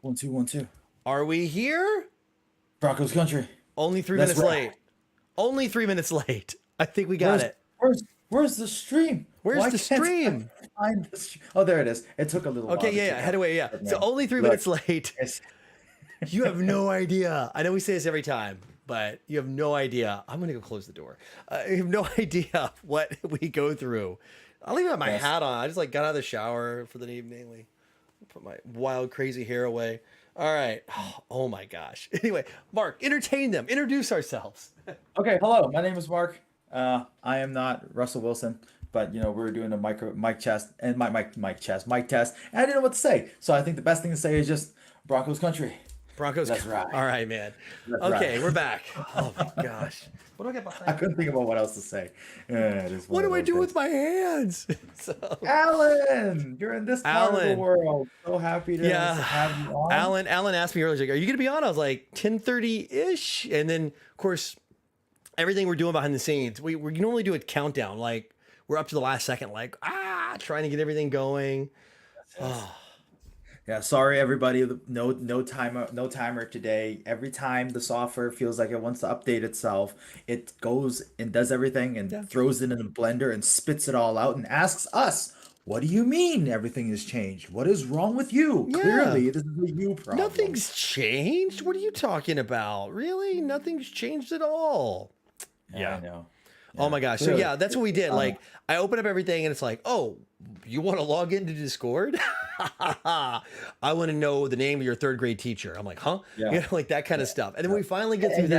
One, two, one, two. Are we here? Broncos country. Only three That's minutes right. late. Only 3 minutes late. I think we got Where's it. where's the stream? Where's Why the can't I stream? find the stream? Oh, there it is. It took a little Okay, while to yeah, yeah. kick Head off. away, yeah. But So man, only three look, minutes late. it's You have no idea. I know we say this every time, but you have no idea. I'm gonna go close the door. You have no idea what we go through. I'll even have my yes. hat on. I just like got out of the shower for the evening. Like, put my wild, crazy hair away. All right. Oh my gosh. Anyway, Mark, entertain them. Introduce ourselves. Okay, hello. My name is Mark. I am not Russell Wilson, but we're doing a mic test and mic test, and I didn't know what to say. So I think the best thing to say is just Broncos country. Broncos. That's right. All right, man. That's Okay, right. we're back. Oh my gosh. What do I get I behind me? couldn't think about what else to say. Yeah, it is What one of do I those do with days. my hands? So, Alan, you're in this part of the Alan. world. So happy to Yeah. have you on. Alan asked me earlier, he's like, are you gonna be on? I was like 10:30-ish. And then of course, everything we're doing behind the scenes, we normally do a countdown. Like we're up to the last second, like trying to get everything going. Yes. Oh, Yeah, sorry everybody. No timer today. Every time the software feels like it wants to update itself, it goes and does everything yeah. and throws it in a blender and spits it all out and asks us, "What do you mean everything has changed? What is wrong with you? Yeah. Clearly, this is a you problem." Nothing's changed. What are you talking about? Really? Nothing's changed at all. Yeah, Yeah. I know. Oh Yeah, my gosh. So clearly. yeah, that's what we did. Um, Like I open up everything and it's like, oh, you want to log into Discord? I want to know the name of your third grade teacher. I'm like, huh? yeah, Like that kind yeah, of stuff. And then yeah. we finally get through And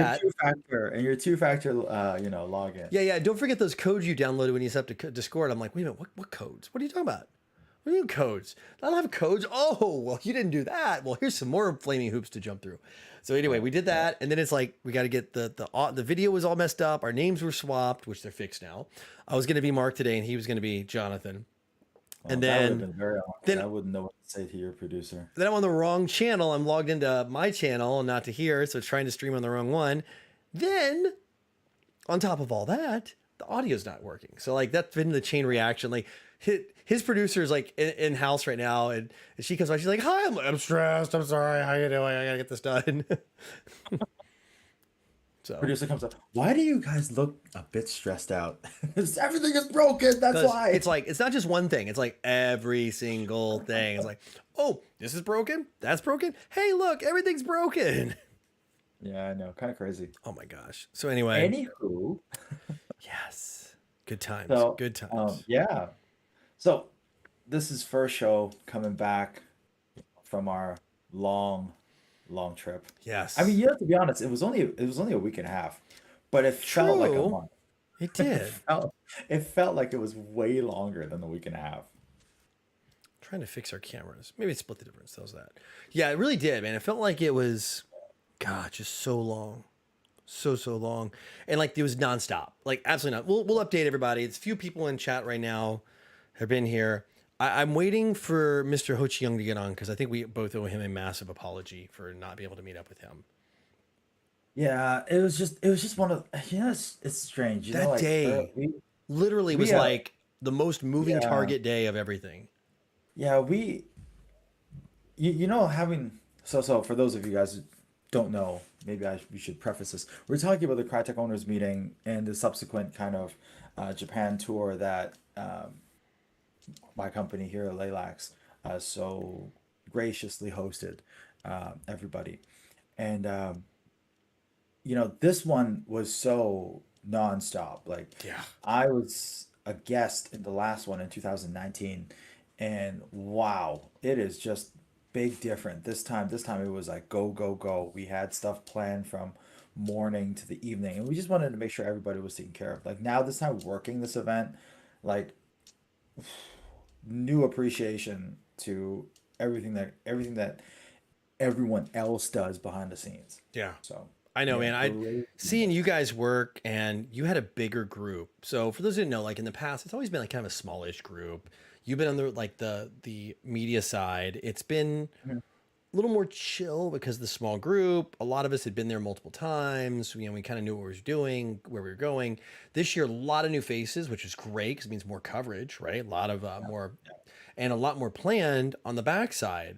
your that. two-factor login. Yeah, yeah. Don't forget those codes you downloaded when you set up to Discord. I'm like, wait a minute, what codes? What are you talking about? What do you mean codes? I don't have codes. Oh, well, you didn't do that. Well, here's some more flaming hoops to jump through. So anyway, Yeah, we did yeah. that, and then it's like we got to get the video was all messed up. Our names were swapped, which they're fixed now. I was going to be Mark today, and he was going to be Jonathan. Well, And that would have then been very awkward. then I wouldn't know what to say to your producer. then I'm on the wrong channel. I'm logged into my channel and not to here, so it's trying to stream on the wrong one. Then on top of all that, the audio's not working. So like that's been the chain reaction. Like his producer is like in house right now, and she comes by. She's like, "Hi, I'm stressed. I'm sorry. How you doing? I gotta get this done." So Producer comes up. Why do you guys look a bit stressed out? Everything is broken. That's because why. it's like it's not just one thing. It's like every single thing. It's like, oh, this is broken. That's broken. Hey, look, everything's broken. Yeah, I know. Kind of crazy. Oh my gosh. So anyway, Anywho, yes, good times. so Good times. yeah. So this is first show coming back from our long, long trip. I mean, Yes. you have to be honest. It was only a week and a half, but it felt like a True. month. It It did. felt it felt like it was way longer than the week and a half. Trying to fix our cameras. Maybe split the difference. How's that? Yeah, it really did, man. It felt like it was, God, just so long. So long. And like it was nonstop. Like absolutely not. We'll update everybody. It's a few people in chat right now have been here. I'm waiting for Mr. Ho Chi Young to get on because I think we both owe him a massive apology for not being able to meet up with him. Yeah, it was just one of it's strange, That like day literally was we like the most moving yeah target day of everything. yeah we having so for those of you guys who don't know, maybe we should preface this. We're talking about the Crytek owners meeting and the subsequent kind of Japan tour that my company here at Laylax so graciously hosted everybody, and this one was so nonstop. Like, Yeah. I was a guest in the last one in 2019, and wow, it is just big different. This time it was like go, go, go. We had stuff planned from morning to the evening, and we just wanted to make sure everybody was taken care of. Like now, this time working this event, like new appreciation to everything that everyone else does behind the scenes. Yeah. So I know, yeah, man. I great seeing you meetings. guys work and you had a bigger group. So for those who didn't know, like in the past, it's always been like kind of a smallish group. You've been on the media side. It's been Mhm. a little more chill because of the small group. A lot of us had been there multiple times. We kind of knew what we were doing, where we were going. This year, a lot of new faces, which is great because it means more coverage, right? A lot of more and a lot more planned on the backside.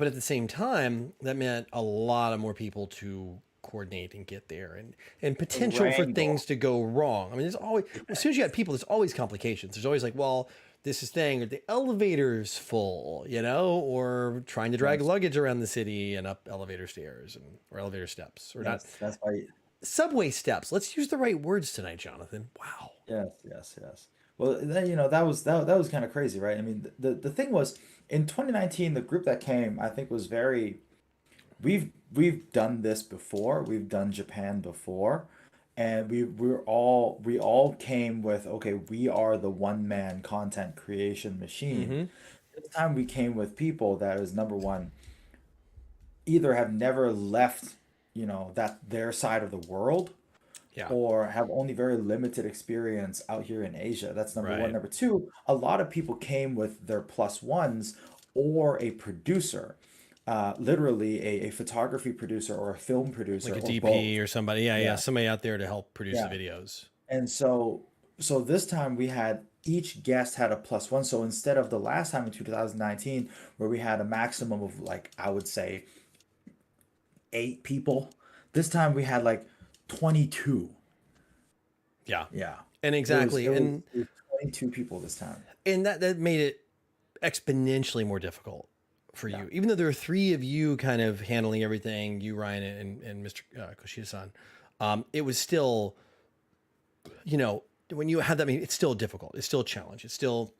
But at the same time, that meant a lot of more people to coordinate and get there, and potential for Wrangle. things to go wrong. I mean, there's always, as soon as you got people, there's always complications. There's always like, well, this is thing, or the elevator's full, or trying to drag Yes. luggage around the city and up elevator stairs or elevator steps, or not Yes. That's why. subway steps. Let's use the right words tonight, Jonathan. Wow. Yes. Yes. Yes. Well, then, that was kind of crazy, right? I mean, the thing was in 2019, the group that came, I think, was very. We've done this before. We've done Japan before, and we all came with, okay, we are the one man content creation machine. Mm-hmm. This time we came with people that is number one, either have never left, that their side of the world, Yeah. or have only very limited experience out here in Asia. That's number one. Right. Number two, a lot of people came with their plus ones or a producer, literally a photography producer or a film producer Like a or both. DP or somebody. Yeah, yeah. Yeah, Somebody out there to help produce the yeah. videos. And so this time we had each guest had a plus one. So instead of the last time in 2019 where we had a maximum of like I would say 8 people, this time we had like 22. Yeah. Yeah. And It was exactly. it was, And it was 22 people this time. that made it exponentially more difficult for Yeah. you. Even though there were three of you kind of handling everything, you, Ryan, and Mr. Koshida-san, it was still, when you had that, I mean, it's still difficult. It's still a challenge. It's still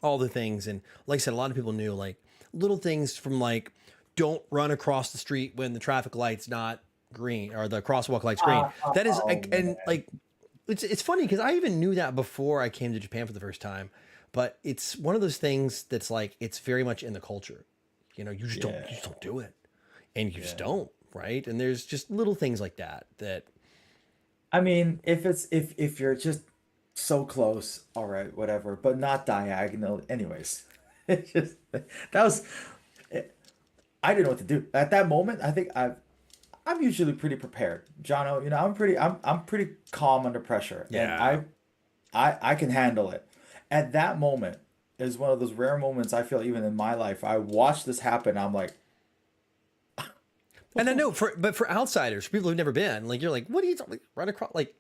all the things. And like I said, a lot of people knew like little things from like, don't run across the street when the traffic light's not green or the crosswalk light's green. That is, Oh and man. like, it's funny because I even knew that before I came to Japan for the first time, but it's one of those things that's like, it's very much in the culture. Yeah. You just don't do it, and you just Yeah. don't, right? And there's just little things like that that, I mean, if you're just so close, all right, whatever, but not diagonal. Anyways, it just that was I didn't know what to do at that moment. I think I'm usually pretty prepared, Jono. I'm pretty calm under pressure, and yeah. I can handle it. At that moment is one of those rare moments I feel even in my life. I watched this happen. I'm like, And I know but for outsiders, for people who've never been, like you're like, what are you talking? Run across like,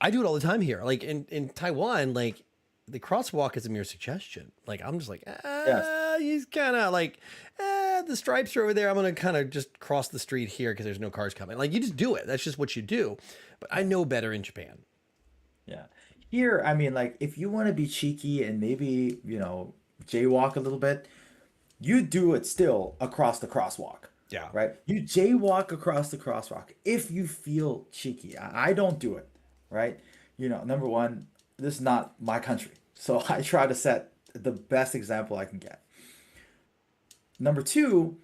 I do it all the time here. Like in Taiwan, like the crosswalk is a mere suggestion. Like I'm just like, yes, he's kind of like, the stripes are over there. I'm gonna kind of just cross the street here because there's no cars coming. Like you just do it. That's just what you do. But I know better in Japan. yeah. Here, I mean, like, if you want to be cheeky and maybe, jaywalk a little bit, you do it still across the crosswalk, Yeah. right? You jaywalk across the crosswalk if you feel cheeky. I don't do it, right? Number one, this is not my country. So I try to set the best example I can get. Number two,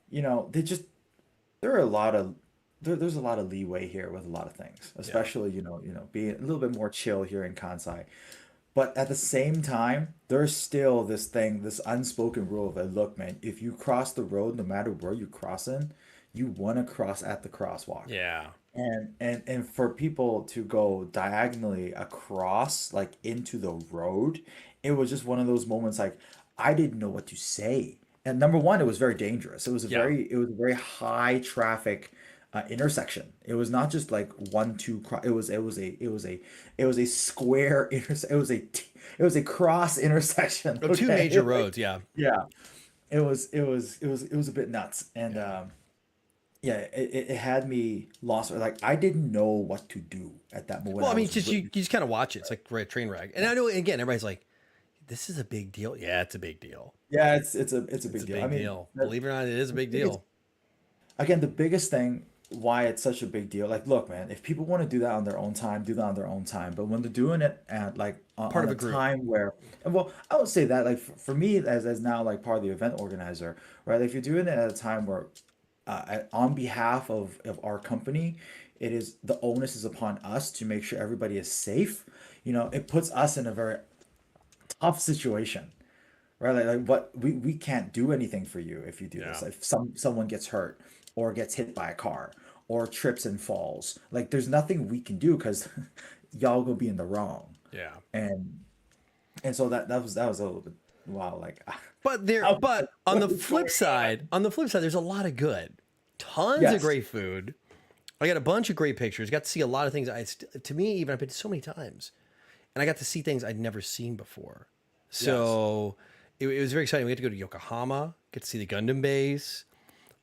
they just there are a lot of there's a lot of leeway here with a lot of things, Yeah. especially being a little bit more chill here in Kansai. But at the same time, there's still this unspoken rule of like, look, man, if you cross the road, no matter where you cross in, you want to cross at the crosswalk. Yeah. And for people to go diagonally across like into the road, it was just one of those moments like I didn't know what to say. And number one, it was very dangerous. Yeah. It was a very high traffic intersection. It was not just like one two it was a square it was a cross intersection. Oh, two Okay, major roads. Yeah. yeah, it was a bit nuts, and Yeah. yeah, it had me lost. Like I didn't know what to do at that moment. Well, I I mean, was it's just you really, just kind of watch it. It's like a train wreck. And I know again, everybody's like, this is a big deal. Yeah, it's a big deal. yeah, it's a It's big a deal. I big mean, deal. Believe it or not, it is a big biggest deal. again, the biggest thing why it's such a big deal. Like, look, man, if people want to do that on their own time, do that on their own time. But when they're doing it at like Part on of a a group. time where, and well, I would say that like for me as now like part of the event organizer, right? If you're doing it at a time where on behalf of our company, it is the onus is upon us to make sure everybody is safe. It puts us in a very tough situation, right? Like what we can't do anything for you if you do this. Yeah. Like if someone gets hurt or gets hit by a car or trips and falls, like there's nothing we can do because y'all gonna be in the wrong. Yeah. And and so that was a little bit wow, like But on what the is going flip on? side, there's a lot of good. Tons of Yes. great food. I got a bunch of great pictures. Got to see a lot of things. To me, even I've been so many times, and I got to see things I'd never seen before. Yes. So it was very exciting. We got to go to Yokohama, get to see the Gundam base.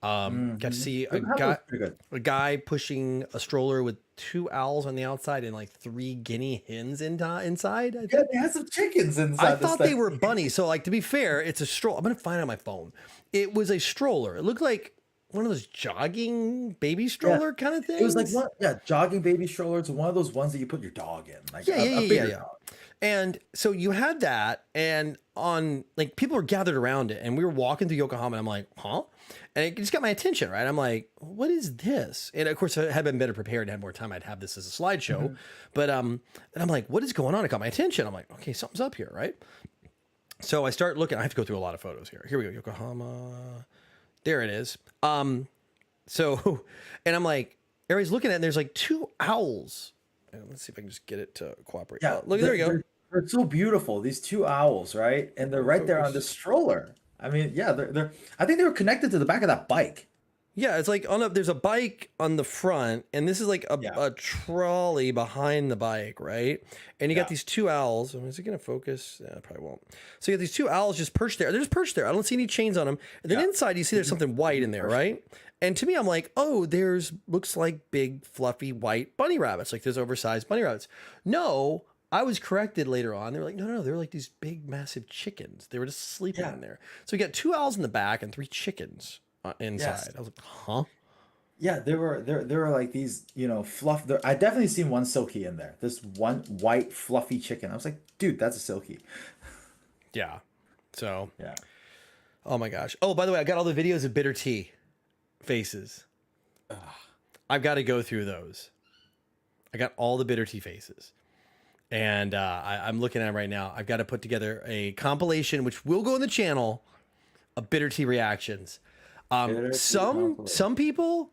Got to see Yokohama was pretty good. a guy pushing a stroller with two owls on the outside and like three guinea hens inside. I Yeah, think. they had some chickens I inside this thought they thing. were bunnies. So, like, to be fair, it's a stroller. I'm gonna find it on my phone. It was a stroller. It looked like one of those jogging baby Yeah. stroller kind of It was like things. one, yeah, jogging baby strollers, one of those ones that you put your dog in, like Yeah, yeah, a yeah, yeah, bigger yeah. dog. And so you had that, and on like people were gathered around it, and we were walking through Yokohama, and I'm like, huh? And it just got my attention, right? I'm like, what is this? And of course, I had been better prepared, had more time, I'd have this as a slideshow. But and I'm like, what is going on? It got my attention. I'm like, okay, something's up here, right? So I start looking. I have to go through a lot of photos here. Here we go, Yokohama. There it is. So, and I'm like, everybody's looking at it, and there's like two owls. And let's see if I can just get it to cooperate. Yeah, Oh, look, there we go. they're so beautiful. These two owls, right? And they're right there on the Focus. stroller. I mean, yeah, they're. I think they were connected to the back of that bike. Yeah, it's like there's a bike on the front, and this is like Yeah, a trolley behind the bike, right? And you got yeah, these two owls. Is it gonna focus? Yeah, it probably won't. So you got these two owls just perched there. They're just perched there. I don't see any chains on them. And then yeah. inside, you see there's something white in there, right? And to me, I'm like, oh, there's looks like big, fluffy, white bunny rabbits. Like there's oversized bunny rabbits. No, I was corrected later on. They were like, no, they're like these big, massive chickens. They were just sleeping Yeah. in there. So we got two owls in the back and three chickens Yes. inside. I was like, huh? Yeah, there were like these, fluff. I definitely seen one silky in there. This one white fluffy chicken. I was like, dude, that's a silky. Yeah. So, Yeah. oh my gosh. Oh, by the way, I got all the videos of bitter tea faces. I've got to go through those. I got all the bitter tea faces. And I'm looking at them right now. I've got to put together a compilation, which will go on the channel, of bitter tea reactions. Bitter tea Some compilation. people,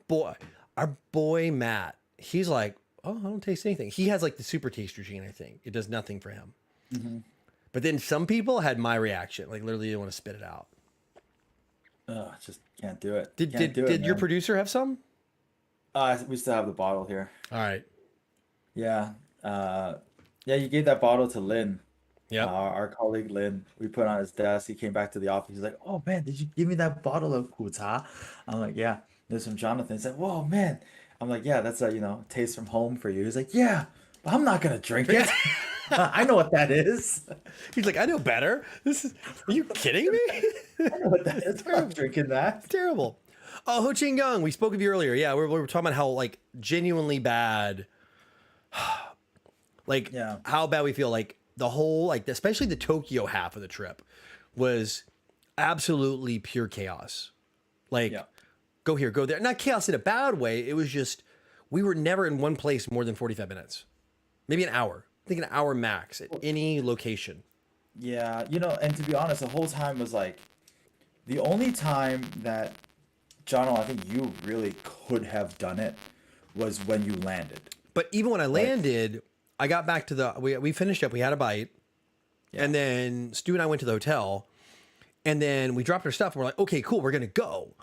boy, our boy Matt, he's like, oh, I don't taste anything. He has like the super taster gene, I think. It does nothing for him. But then some people had my reaction, like literally they want to spit it out. Ugh, just can't do it. Did Can't did do it, did your man. producer have some? We still have the bottle here. All right. Yeah. Yeah, you gave that bottle to Lynn, Yep. our colleague Lynn. We put it on his desk. He came back to the office. He's like, "Oh man, did you give me that bottle of kucha?" I'm like, "Yeah." There's from Jonathan. He's like, "Whoa, man." I'm like, "Yeah, that's a taste from home for you." He's like, "Yeah, but I'm not gonna drink it. I know what that is. He's like, I know better. Are you kidding me? I know what that is. I'm not drinking that." Terrible. Oh, Ho Ching Gung, we spoke of you earlier. Yeah, we were talking about how like genuinely bad, like Yeah. how bad we feel. Like the whole, like especially the Tokyo half of the trip was absolutely pure chaos. Like Yeah. go here, go there. Not chaos in a bad way. It was just we were never in one place more than 45 minutes, maybe an hour. I think an hour max at any location. Yeah, and to be honest, the whole time was like the only time that John, I think you really could have done it was when you landed. But even when I Like, landed, I got back to we finished up, we had a bite, yeah, and then Stu and I went to the hotel, and then we dropped our stuff, and we're like, okay, cool, we're gonna go.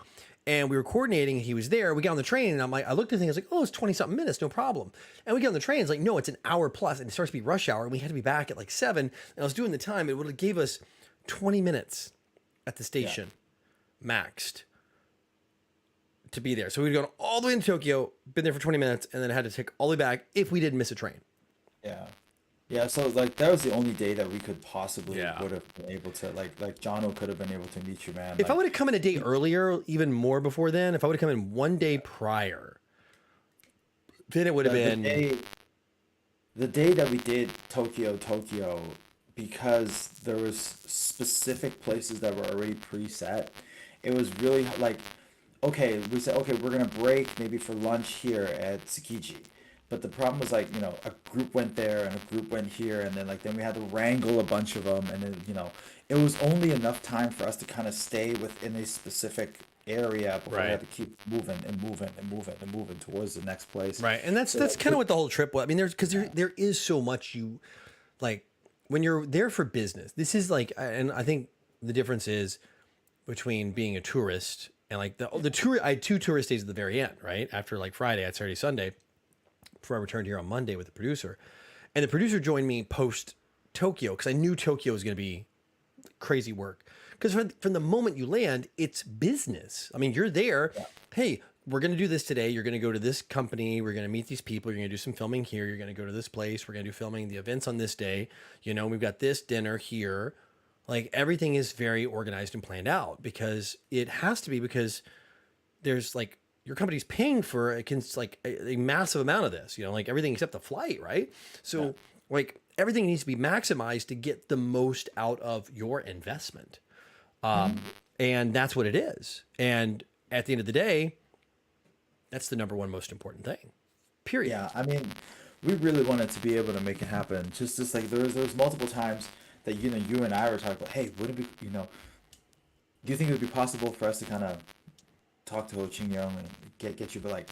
And we were coordinating, and he was there. We got on the train, and I'm like, I looked at the thing, I was like, oh, it's 20 something minutes, no problem. And we get on the train, it's like, no, it's an hour plus, and it starts to be rush hour, and we had to be back at like 7. And I was doing the time, it would have gave us 20 minutes at the yeah, station, maxed, to be there. So we'd gone all the way into Tokyo, been there for 20 minutes, and then had to take all the way back if we didn't miss a train. yeah. Yeah, so like that was the only day that we could possibly Yeah. would have been able to like Jono could have been able to meet you, man. If I Like would have come in a day earlier, even more before then, if I would have come in one day prior, then it would have the, the been, day the day that we did Tokyo, because there was specific places that were already preset, it was really like, okay, we said, okay, we're gonna break maybe for lunch here at Tsukiji. But the problem was like, a group went there and a group went here, and then we had to wrangle a bunch of them, and then, it was only enough time for us to kind of stay within a specific area before we right. had to keep moving and moving and moving and moving towards the next place. Right. And that's So that's like, kind of what the whole trip was. I mean, there is so much you like when you're there for business, this is like, and I think the difference is between being a tourist and like the tour. I had 2 tourist days at the very end, right after like Friday, I had Saturday, Sunday, before I returned here on Monday with the producer, and the producer joined me post Tokyo because I knew Tokyo was going to be crazy work. Because from the moment you land, it's business. I mean, you're there. Yeah. Hey, we're going to do this today. You're going to go to this company. We're going to meet these people. You're going to do some filming here. You're going to go to this place. We're going to do filming the events on this day. You know, we've got this dinner here. Like everything is very organized and planned out because it has to be, because there's like your company's paying for a massive amount of this, you know, like everything except the flight, right? So like everything needs to be maximized to get the most out of your investment. And that's what it is. And at the end of the day, that's the number one most important thing. Period. Yeah, I mean, we really wanted to be able to make it happen. Just like there was multiple times that you and I were talking about, hey, would it be, do you think it would be possible for us to kind of talk to Ho Ching Young and get you, but like,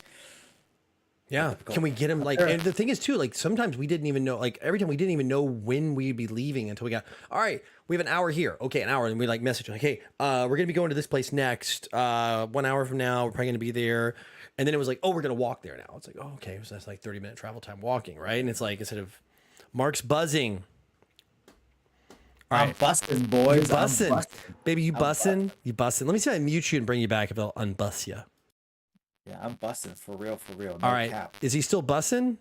Yeah. difficult. Can we get him like, and the thing is too, like sometimes we didn't even know, like every time we didn't even know when we'd be leaving until we got, all right, we have an hour here. Okay. An hour. And we like message like, hey, we're going to be going to this place next. 1 hour from now, we're probably going to be there. And then it was like, oh, we're going to walk there now. It's like, oh, okay. So that's like 30-minute travel time walking. Right. And it's like, instead of Mark's buzzing. All I'm right. busting, boys. I'm Bussin'. busting. Baby, you I'm bussin'? You bussin'. Let me see if I mute you and bring you back if they'll unbus you. Yeah, I'm busting for real, no All right. cap. Is he still bussin'?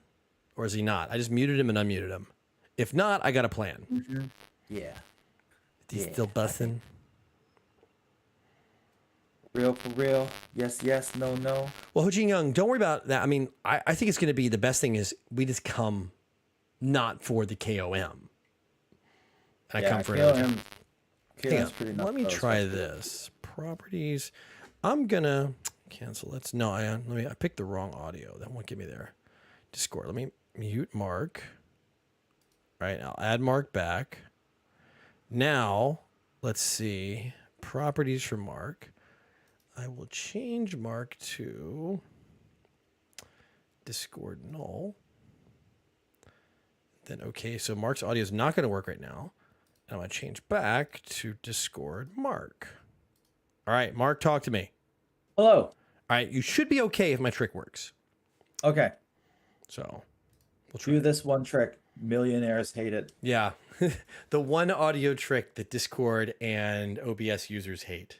Or is he not? I just muted him and unmuted him. If not, I got a plan. Yeah, He's Yeah, still bussin'. real for real. Yes, no, no. Well, Ho Jin Young, don't worry about that. I mean, I think it's going to be the best thing is we just come not for the KOM. I Yeah, come for another time. Hang KOM's on. pretty Let nuts, me though, try especially- this. Properties. I'm going to cancel. I picked the wrong audio. That won't get me there. Discord. Let me mute Mark. All right. I'll add Mark back. Now, let's see. Properties for Mark. I will change Mark to Discord null. Then, okay, so Mark's audio is not going to work right now. And I'm going to change back to Discord Mark. All right, Mark, talk to me. Hello. All right, you should be okay if my trick works. Okay, So, we'll try. do this one trick. Millionaires hate it. Yeah, the one audio trick that Discord and OBS users hate.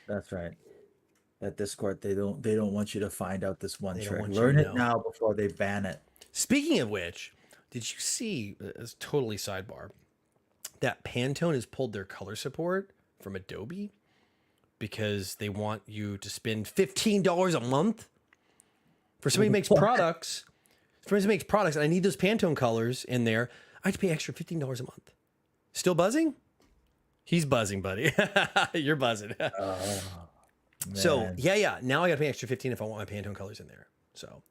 That's right. That Discord, they don't want you to find out this one They don't trick. want you Learn to it know. now before they ban it. Speaking of which, did you see, it's totally sidebar, that Pantone has pulled their color support from Adobe because they want you to spend $15 a month for somebody who makes products. For somebody who makes products, and I need those Pantone colors in there. I have to pay extra $15 a month. Still buzzing? He's buzzing, buddy. You're buzzing. So Man. yeah. Now I got to pay extra 15 if I want my Pantone colors in there. So,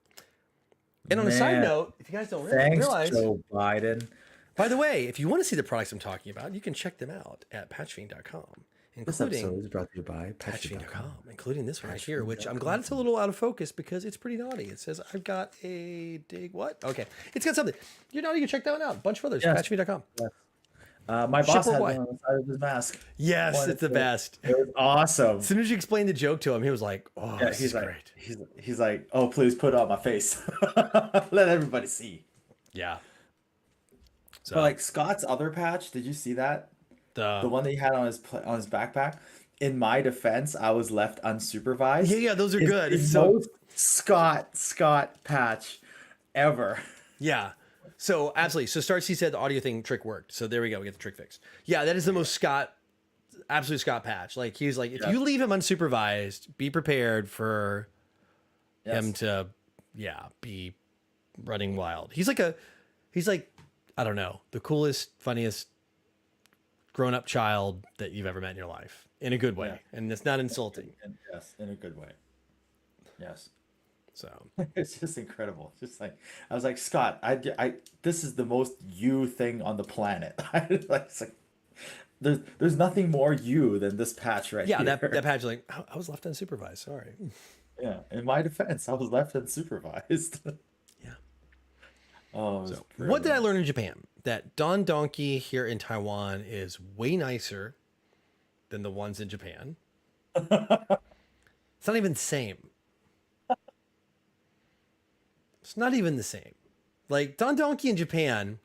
and on a side Man. note, if you guys don't Thanks, realize, Joe Biden. by the way, if you want to see the products I'm talking about, you can check them out at patchfiend.com, This episode including is brought to you by Patchfiend.com. patchfiend.com, including this one right here, which I'm glad it's a little out of focus because it's pretty naughty. It says I've got a dig what? Okay, it's got something. You know, you can check that one out. A bunch of others. Yes. Patchfiend.com. My boss Shipper had white. one on the side of his mask. Yes, Wanted it's the to- best. It was awesome. As soon as you explained the joke to him, he was like, "Oh, Yeah, this he's is like, great." he's like, oh, please put it on my face. Let everybody see. Yeah. So But like Scott's other patch, did you see that? The the one that he had on his backpack. In my defense, I was left unsupervised. yeah, those are It's good. the It's so most Scott patch ever. yeah. So absolutely. So Starcy said the audio thing trick worked. So there we go. We get the trick fixed. Yeah, that is the most Scott, absolute Scott patch. Like he was like, if Yeah. you leave him unsupervised, be prepared for him Yes. to, be running wild. He's like I don't know, the coolest, funniest grown-up child that you've ever met in your life, in a good way, Yeah. and it's not insulting. And yes, in a good way. Yes. So It's just incredible. Just like I was like, Scott, this is the most you thing on the planet. It's like, there's nothing more you than this patch right yeah, here. that patch like I was left unsupervised. Sorry. Yeah. In my defense, I was left unsupervised. Yeah. Oh, it was So, what did I brilliant. learn in Japan? That Don Donkey here in Taiwan is way nicer than the ones in Japan. It's not even the same. It's not even the same. Like Don Donkey in Japan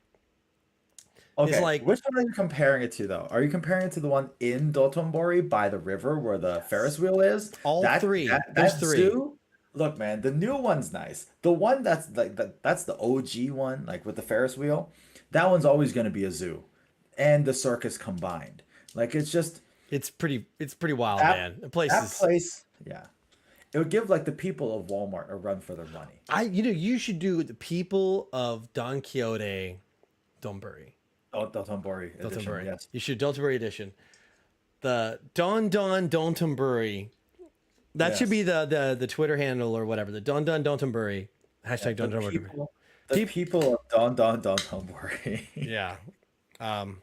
is Okay, like which one are you comparing it to though? Are you comparing it to the one in Dotonbori by the river where the Ferris yes, wheel is? all That three. that There's that three. zoo? Look, man, the new one's nice. The one that's like that's the OG one, like with the Ferris wheel. That one's always going to be a zoo and the circus combined. Like it's just It's pretty wild, that man. The place that is place, yeah. It would give like the people of Walmart a run for their money. you should do the people of Don Quixote Donburi. Oh, Dotonbori edition, Dotonburi. yes. You should Dotonburi edition. The Don Dotonburi. That should be Yes. the Twitter handle or whatever. The Don Dotonburi. Yeah, Hashtag Don Dotonburi. the people of Dotonbori. Yeah. Um,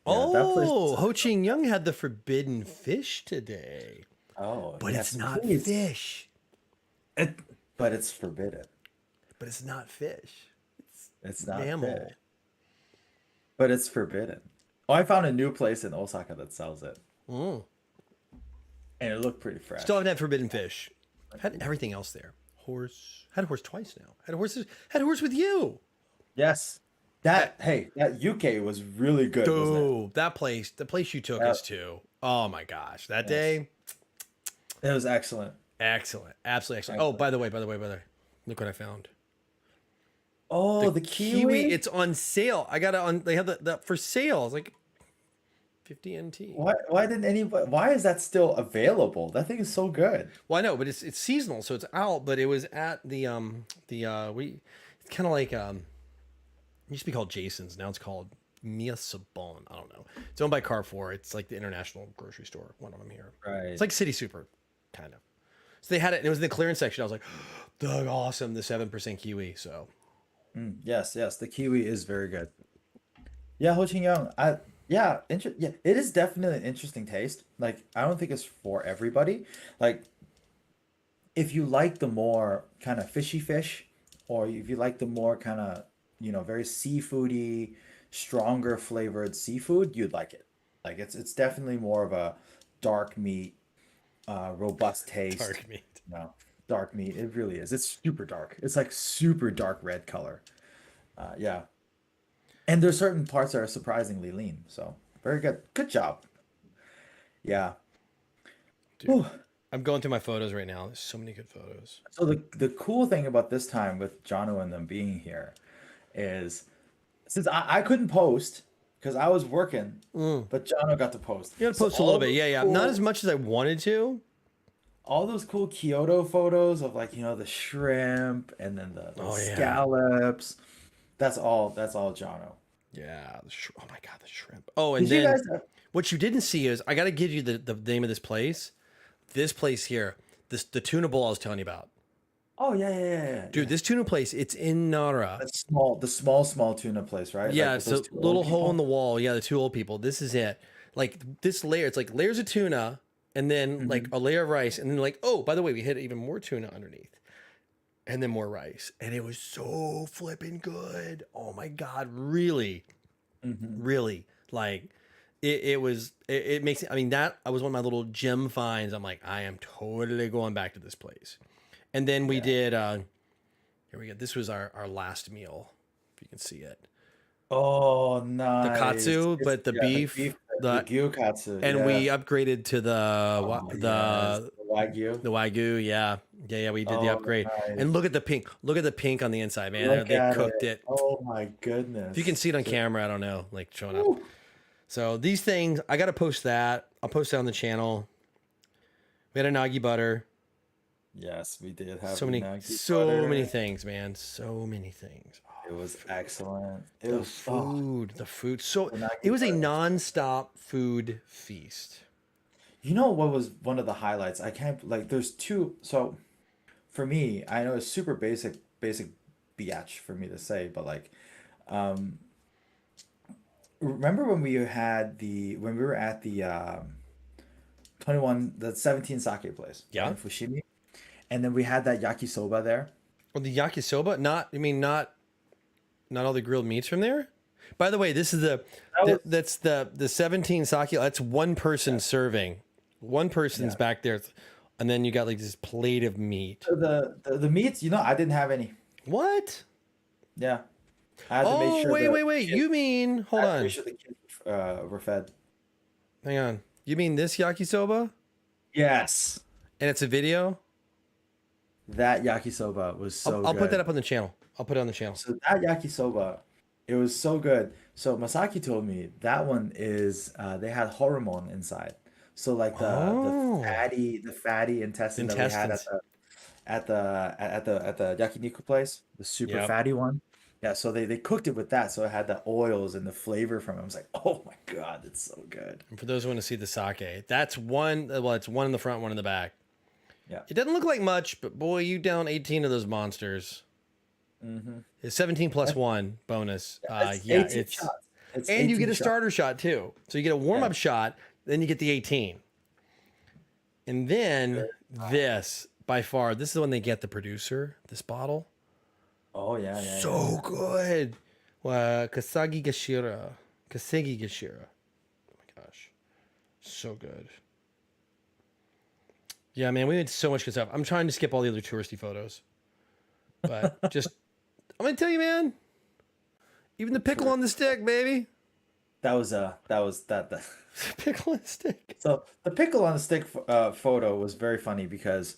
Yeah, that place is oh, Ho Ching Young had the forbidden fish today, oh, but it's yes, not please. fish. It, but it's forbidden. But it's not fish. It's not fish, Mammal. but it's forbidden. Oh, I found a new place in Osaka that sells it, Mm. and it looked pretty Still fresh. haven't had forbidden fish. Had everything else there. Horse. Had a horse twice now. Had a horse with you. Yes. That UK was really good, wasn't it? Dude, that place, the place you took Yeah, us to. Oh my gosh. That yes. day, It was excellent. excellent. Absolutely excellent. Oh, Excellent. by the way. Look what I found. Oh, The the kiwi, kiwi? it's on sale. I got it on, they have the for sale. It's like 50 NT. Why didn't anybody, why is that still available? That thing is so good. Well, I know, but it's seasonal, so it's out. But it was at we it's kind of like it used to be called Jason's. Now it's called Mia Sabon. I don't know. It's owned by Carrefour. It's like the international grocery store. One of them here. It's Right. like City Super, kind of. So they had it, and it was in the clearance section. I was like, Doug, awesome, the 7% kiwi. So Yes, yes, the kiwi is very good. Yeah, Ho Ching Young. Yeah, it is definitely an interesting taste. Like, I don't think it's for everybody. Like, if you like the more kind of fishy fish, or if you like the more kind of, very seafoody, stronger flavored seafood, you'd like it. Like, it's definitely more of a dark meat, robust taste. dark meat. You know, dark meat. It really is. It's super dark. It's like super dark red color. Yeah. And there's certain parts that are surprisingly lean. So very good. Good job. Yeah. Dude, Whew. I'm going through my photos right now. There's so many good photos. So the cool thing about this time with Jono and them being here is since I couldn't post because I was working, but Jono got to post. You gotta So post a little bit. Yeah, yeah. Not as much as I wanted to. all those cool Kyoto photos of like, the shrimp and then the Oh yeah. scallops. That's all Jono. Yeah. Oh my god, the shrimp. Oh, and Did you then guys what you didn't see is I got to give you the name of this place. This place here, the tuna bowl I was telling you about, Oh yeah. dude. This tuna place, it's in Nara. The small tuna place, right? Like Yeah, with it's those a two little old hole in people. the wall. Yeah, the two old people. This is it. Like this layer, it's like layers of tuna, and then like Hmm. a layer of rice, and then like, oh, by the way, we hit even more tuna underneath, and then more rice, and it was so flipping good. Oh my god, really, Hmm. really, like it makes I mean that I was one of my little gem finds. I'm like, I am totally going back to this place. And then we Yeah. did here we go. This was our last meal, if you can see it. Oh, The nice. katsu, It's but the yeah, the beef, beef, the the gyukatsu. and we Yeah. upgraded to the Oh yes, the the wagyu. the wagyu. Yeah, yeah, we did the Oh, upgrade. And nice. look at the pink. Look at the pink on the inside, man. Look They at cooked it. it. Oh my If you can goodness. see it on camera, I don't know, like showing up. Woo. So these things, I gotta post that. I'll post it on the channel. We had a nagi butter. Yes, we did have So many, unagi so many butter. things, man. So many things. It was excellent. It The was food, the food. So unagi it was a butter. non-stop food feast. You know what was one of the highlights? I can't like. There's two. So for me, I know it's super basic biatch for me to say, but like, um, remember when we were at the 17 sake place, right, Yeah. in Fushimi, and then we had that yakisoba there. Well, the yakisoba, not. I mean, not. Not all the grilled meats from there. By the way, this is was, that's the 17 sake. That's one person serving. One person's yeah. back there, and then you got like this plate of meat. So the meats, I didn't have any. What? Yeah, I had to make Oh, sure wait. You mean, I hold had to make on. sure the kids were fed. Hang on. You mean this yakisoba? Yes, And it's a video? that yakisoba was so I'll put that good. up on the channel. I'll put it on the channel. So that yakisoba, it was so good. So Masaki told me that one is they had hormone inside. So like Oh, the fatty intestine that we had intestines. at the yakiniku place, the super Yep. fatty one. Yeah, so they cooked it with that, so it had the oils and the flavor from it. I was like, oh my God, it's so good. And for those who want to see the sake, that's one. Well, it's one in the front, one in the back. Yeah. It doesn't look like much, but boy, you down 18 of those monsters. Mm-hmm. It's 17 plus one bonus. It's Yeah, 18 it's shots. It's and you get 18 a shots. starter shot too. So you get a warm Yeah. up shot, then you get the 18, and then this by far this is the one they get the producer. This bottle, Oh yeah. so good. Kasegi Gashira. Oh my gosh, so good. Yeah, man, we did so much good stuff. I'm trying to skip all the other touristy photos, but just I'm gonna tell you, man. Even the pickle Sure. on the stick, baby. That. Pickle on the stick. So the pickle on the stick photo was very funny because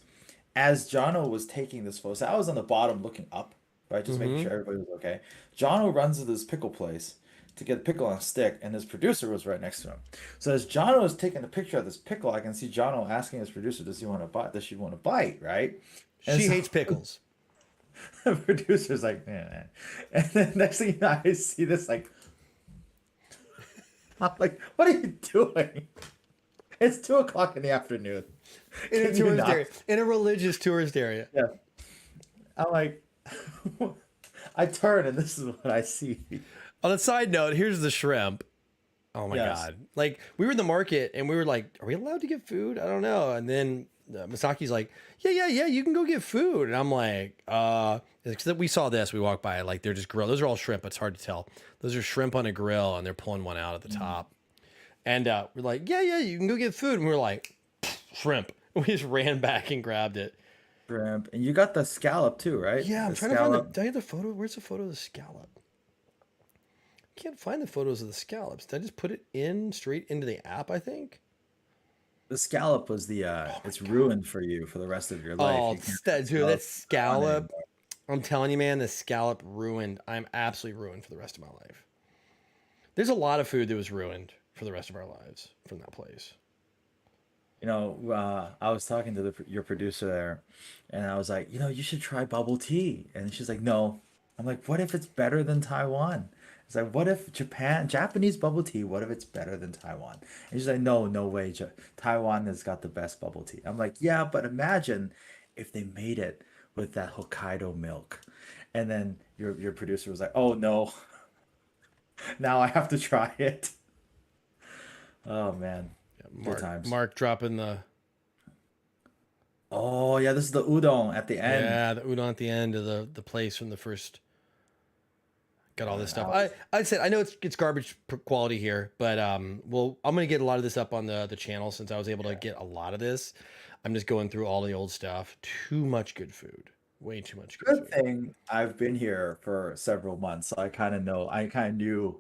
as Jono was taking this photo, so I was on the bottom looking up, right, just making Mm-hmm. sure everybody was okay. Jono runs to this pickle place to get a pickle on a stick, and his producer was right next to him. So as Jono is taking a picture of this pickle, I can see Jono asking his producer, "Does he want to bite? Does she want to bite?" Right? And She so hates pickles. the producer's like, "Man," and then next thing you know, I see this like, I'm like, "What are you doing?" It's 2 o'clock in the afternoon. In a Can you tourist not? area, in a religious tourist area. Yeah. I'm like, I turn and this is what I see. On a side note, here's the shrimp. Oh my Yes. god! Like we were in the market and we were like, "Are we allowed to get food?" I don't know. And then Masaki's like, "Yeah, you can go get food." And I'm like, Because we saw this. We walked by, like they're just grilled. Those are all shrimp. It's hard to tell. Those are shrimp on a grill, and they're pulling one out at the top. And we're like, "Yeah, you can go get food." And we're like, "Shrimp." We just ran back and grabbed it. Shrimp. And you got the scallop too, right? Yeah, I'm The trying to find the. scallop. Did I have the photo? Where's the photo of the scallop? Can't find the photos of the scallops. Did I just put it in straight into the app? I think. The scallop was the Oh my it's god. ruined for you for the rest of your life. Oh, You can't have dude, that scallop on scallop. anymore. I'm telling you, man, the scallop ruined. I'm absolutely ruined for the rest of my life. There's a lot of food that was ruined for the rest of our lives from that place. I was talking to your producer there, and I was like, you should try bubble tea. And she's like, no. I'm like, what if it's better than Taiwan? It's like, what if Japanese bubble tea, what if it's better than Taiwan? And she's like, no, no way. Taiwan has got the best bubble tea. I'm like, yeah, but imagine if they made it with that Hokkaido milk. And then your producer was like, oh no, now I have to try it. Oh man, good times. Mark dropping the Oh yeah, this is the udon at the end. the udon at the end of the place from the first. Got all this stuff. That was I said I know it's garbage quality here, but well, I'm gonna get a lot of this up on the channel since I was able to get a lot of this. I'm just going through all the old stuff. Too much good food. Way too much good good food. thing I've been here for several months, so I kind of knew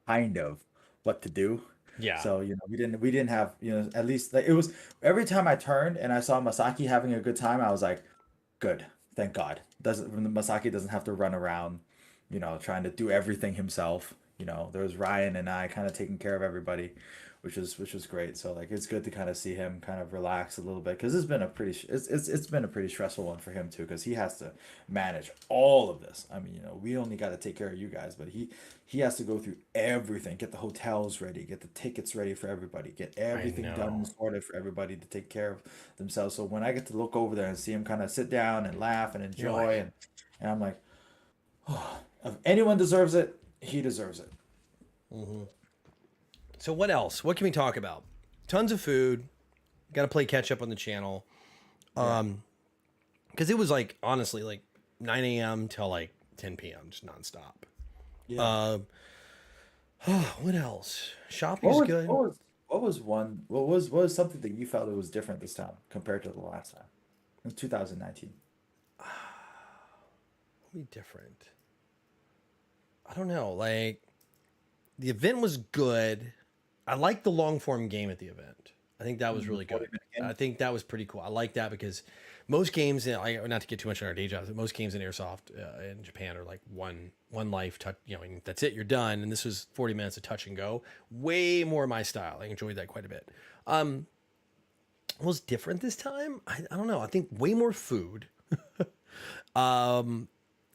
kind of what to do. Yeah, So, we didn't have, at least like it was every time I turned and I saw Masaki having a good time, I was like, good, thank God. Doesn't Masaki doesn't have to run around, trying to do everything himself. There was Ryan and I kind of taking care of everybody, which was great. So like it's good to kind of see him kind of relax a little bit because it's been a pretty stressful one for him too because he has to manage all of this. I mean, we only got to take care of you guys, but he has to go through everything, get the hotels ready, get the tickets ready for everybody, get I everything done and know. sorted for everybody to take care of themselves. So when I get to look over there and see him kind of sit down and laugh and You're enjoy like, and I'm like, if anyone deserves it, he deserves it. hmm. So what else? What can we talk about? Tons of food. Got to play catch up on the channel. Yeah. Because it was like honestly like 9 a.m. till like 10 p.m. just nonstop. Yeah. Um, what else? What Shopping's was good. what was something that you felt it was different this time compared to the last time in 2019? Be different. I don't know. Like the event was good. I liked the long form game at the event. I think that was The really 40 good. minute I game? think that was pretty cool. I like that because most games, not to get too much on our day jobs, but most games in airsoft in Japan are like one life touch. And that's it. You're done. And this was 40 minutes of touch and go. Way more my style. I enjoyed that quite a bit. What was different this time? I don't know. I think way more food.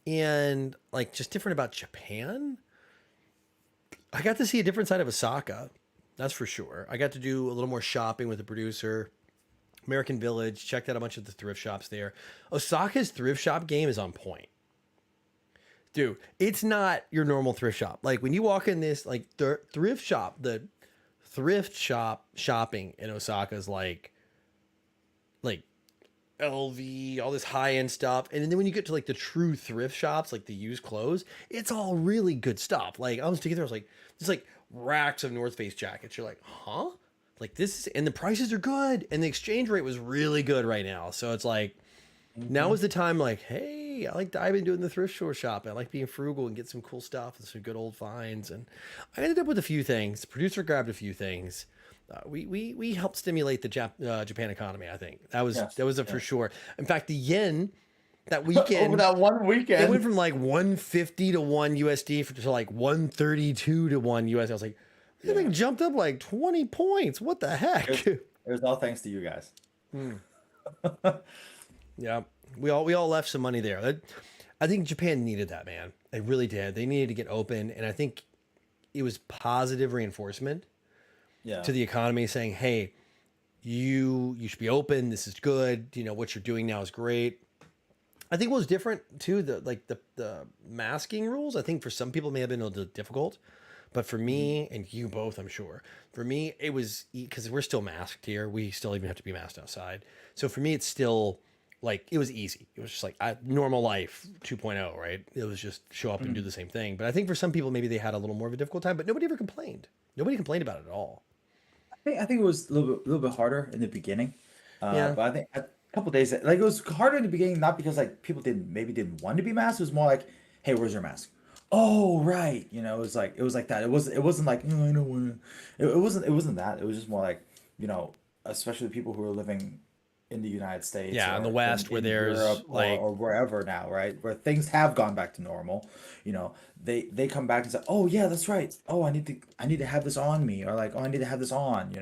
And like just different about Japan. I got to see a different side of Osaka. That's for sure. I got to do a little more shopping with the producer. American Village, checked out a bunch of the thrift shops there. Osaka's thrift shop game is on point. Dude, it's not your normal thrift shop. Like when you walk in this like the thrift shop shopping in Osaka is like LV, all this high end stuff. And then when you get to like the true thrift shops, like the used clothes, it's all really good stuff. Like I was taking there, I was like, there's like racks of North Face jackets. You're like, huh? Like this is, and the prices are good. And the exchange rate was really good right now. So it's like, now Hmm. is the time, like, hey, I like diving doing the thrift store shopping. I like being frugal and get some cool stuff and some good old finds. And I ended up with a few things. The producer grabbed a few things. We helped stimulate the Japan economy. I think Yes. that was a for Yes. sure. In fact, the yen that Over weekend that one it went weekend. from like 150 to 1 USD to like 132 to 1 USD. I was like, that thing Yeah. jumped up like 20 points. What the It, heck? it was all thanks to you guys. Yeah, we all left some money there. I think Japan needed that, man. They really did. They needed to get open, and I think it was positive reinforcement Yeah. to the economy, saying, "Hey, you should be open. This is good. You know what you're doing now is great." I think what was different too, the masking rules. I think for some people it may have been a little difficult, but for Mhm. me and you both, I'm sure, for me it was because we're still masked here. We still even have to be masked outside. So for me, it's still like it was easy. It was just like normal life 2.0, right? It was just show up and do Mhm. the same thing. But I think for some people maybe they had a little more of a difficult time. But nobody ever complained. Nobody complained about it at all. I think it was a little bit harder in the beginning, Yeah, but I think a couple days like it was harder in the beginning, not because like people didn't want to be masked. It was more like, hey, where's your mask? Oh, right. It was like that. It wasn't like, oh, I don't want to. It wasn't that. It was just more like, you know, especially people who are living in the United States yeah. In the or West, where in there's Europe like or wherever now, right? Where things have gone back to normal, they come back and say, "Oh yeah, that's right. Oh, I need to have this on me," or like, "Oh, I need to have this on."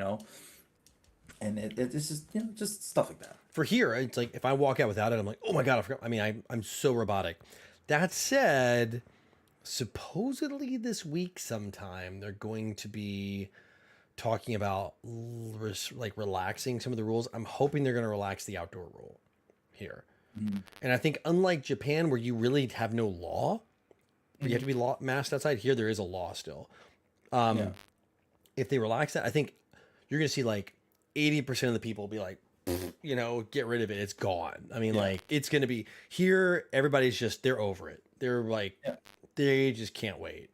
And it's just just stuff like that. for here, it's like if I walk out without it, I'm like, oh my god, I forgot. I mean, I'm so robotic. That said, supposedly this week sometime they're going to be talking about like relaxing some of the rules. I'm hoping they're going to relax the outdoor rule here. Mhm. And I think unlike Japan where you really have no law, but you have to Mhm. be masked outside, here there is a law still. Yeah. If they relax that, I think you're going to see like 80% of the people be like, get rid of it. It's gone. I mean, Yeah. like, it's going to be here. Everybody's just, they're over it. They're like, Yeah. they just can't wait.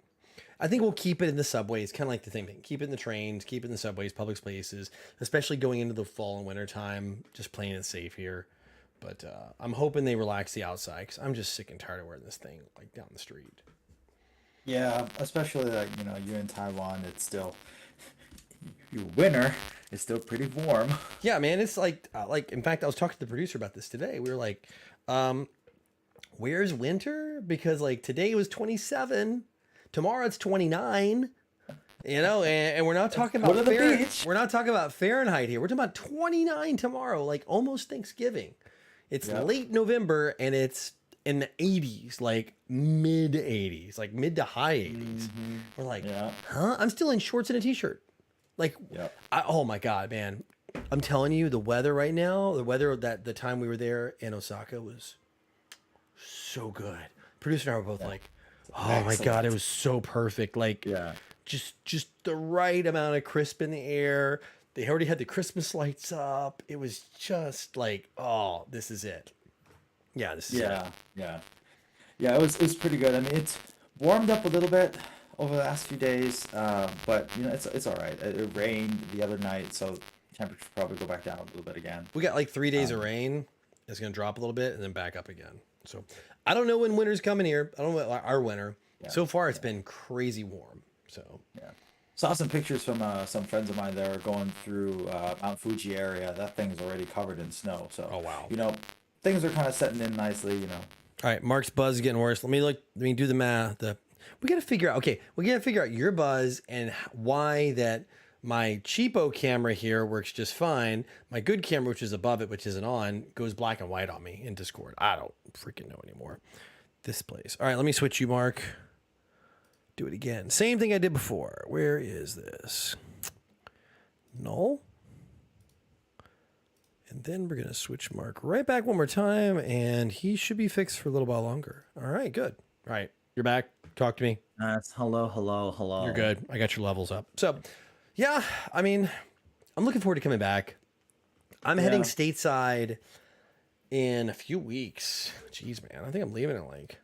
I think we'll keep it in the subways, kind of like the same thing. Keep it in the trains, keep it in the subways, public spaces, especially going into the fall and winter time, just playing it safe here. But I'm hoping they relax the outside because I'm just sick and tired of wearing this thing like down the street. Yeah, especially like, you're in Taiwan, it's still your winter is still pretty warm. Yeah, man, it's like in fact, I was talking to the producer about this today. We were like, um, "Where's winter?" Because like today was 27, tomorrow it's 29. And we're not Let's talking go about to the beach. We're not talking about Fahrenheit here. We're talking about 29 tomorrow, like almost Thanksgiving. It's Yep. late November and it's in the 80s, like mid 80s, like mid to high 80s. Hmm. We're like, Yeah. huh? I'm still in shorts and a t-shirt. Like, Yep. oh my God, man. I'm telling you, the weather right now, the weather that the time we were there in Osaka was so good. Producer and I were both Yeah. like, oh my God, it Excellent. was so perfect. Like, Yeah. just the right amount of crisp in the air. They already had the Christmas lights up. It was just like, oh, this is it. Yeah, this is it. Yeah. Yeah. Yeah, it was pretty good. I mean, it's warmed up a little bit over the last few days, but it's all right. It rained the other night, so temperatures probably go back down a little bit again. We got like 3 days of Um, rain. It's gonna drop a little bit and then back up again. So I don't know when winter's coming here. I don't know what our winter. yeah, So far, it's yeah, been crazy warm. So yeah. Saw some pictures from some friends of mine that are going through Mount Fuji area. That thing's already covered in snow. So, oh wow. things are kind of setting in nicely. All right, Mark's buzz is getting worse. Let me do the math. We got to figure out. Okay, we got to figure out your buzz and why that my cheapo camera here works just fine. My good camera, which is above it, which isn't on, goes black and white on me in Discord. I don't freaking know anymore. This place. All right, let me switch you, Mark. Do it again. Same thing I did before. Where is this? Null. And then we're going to switch Mark right back one more time, and he should be fixed for a little while longer. All right, good. All right, you're back. Talk to me. That's hello, hello, You're hello. good. I got your levels up. So, yeah, I mean, I'm looking forward to coming back. I'm heading Yeah. stateside in a few weeks. Jeez, man, I think I'm leaving in like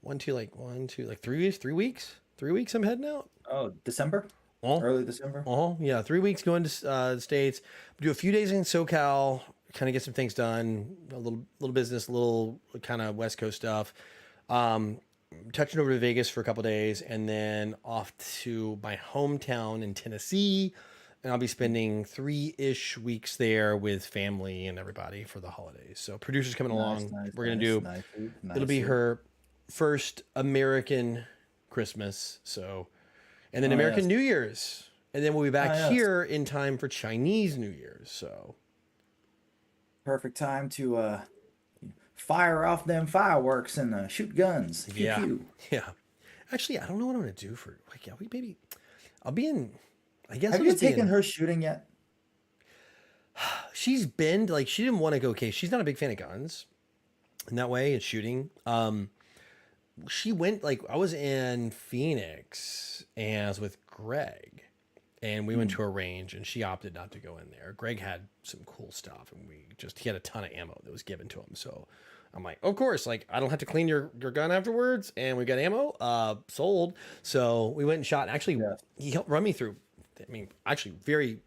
3 weeks. 3 weeks. 3 weeks. I'm heading out. Oh, December? Oh, Early December? oh, yeah. 3 weeks going to the States. Do a few days in SoCal. Kind of get some things done. A little business, a little kind of West Coast stuff. Touching over to Vegas for a couple days, and then off to my hometown in Tennessee. And I'll be spending 3-ish weeks there with family and everybody for the holidays. So producer's coming Nice, along. nice, We're gonna nice, do. nice, It'll nice. be her first American Christmas. So, and then Oh American yes. New Year's, and then we'll be back Ah yes. here in time for Chinese New Year's. So, Perfect time to fire off them fireworks and shoot guns. Pew yeah, pew. yeah. Actually, I don't know what I'm gonna do for like. Yeah, we maybe. I'll be in. I guess Have I'll you just be taken in. her shooting yet? She's been like she didn't want to go. Okay, she's not a big fan of guns in that way and shooting. She went like I was in Phoenix and I was with Greg, and we went Hmm. to a range and she opted not to go in there. Greg had some cool stuff and he had a ton of ammo that was given to him. So I'm like, of course, like I don't have to clean your gun afterwards, and we got ammo, sold. So we went and shot. And actually, Yes. he helped run me through. I mean, actually, it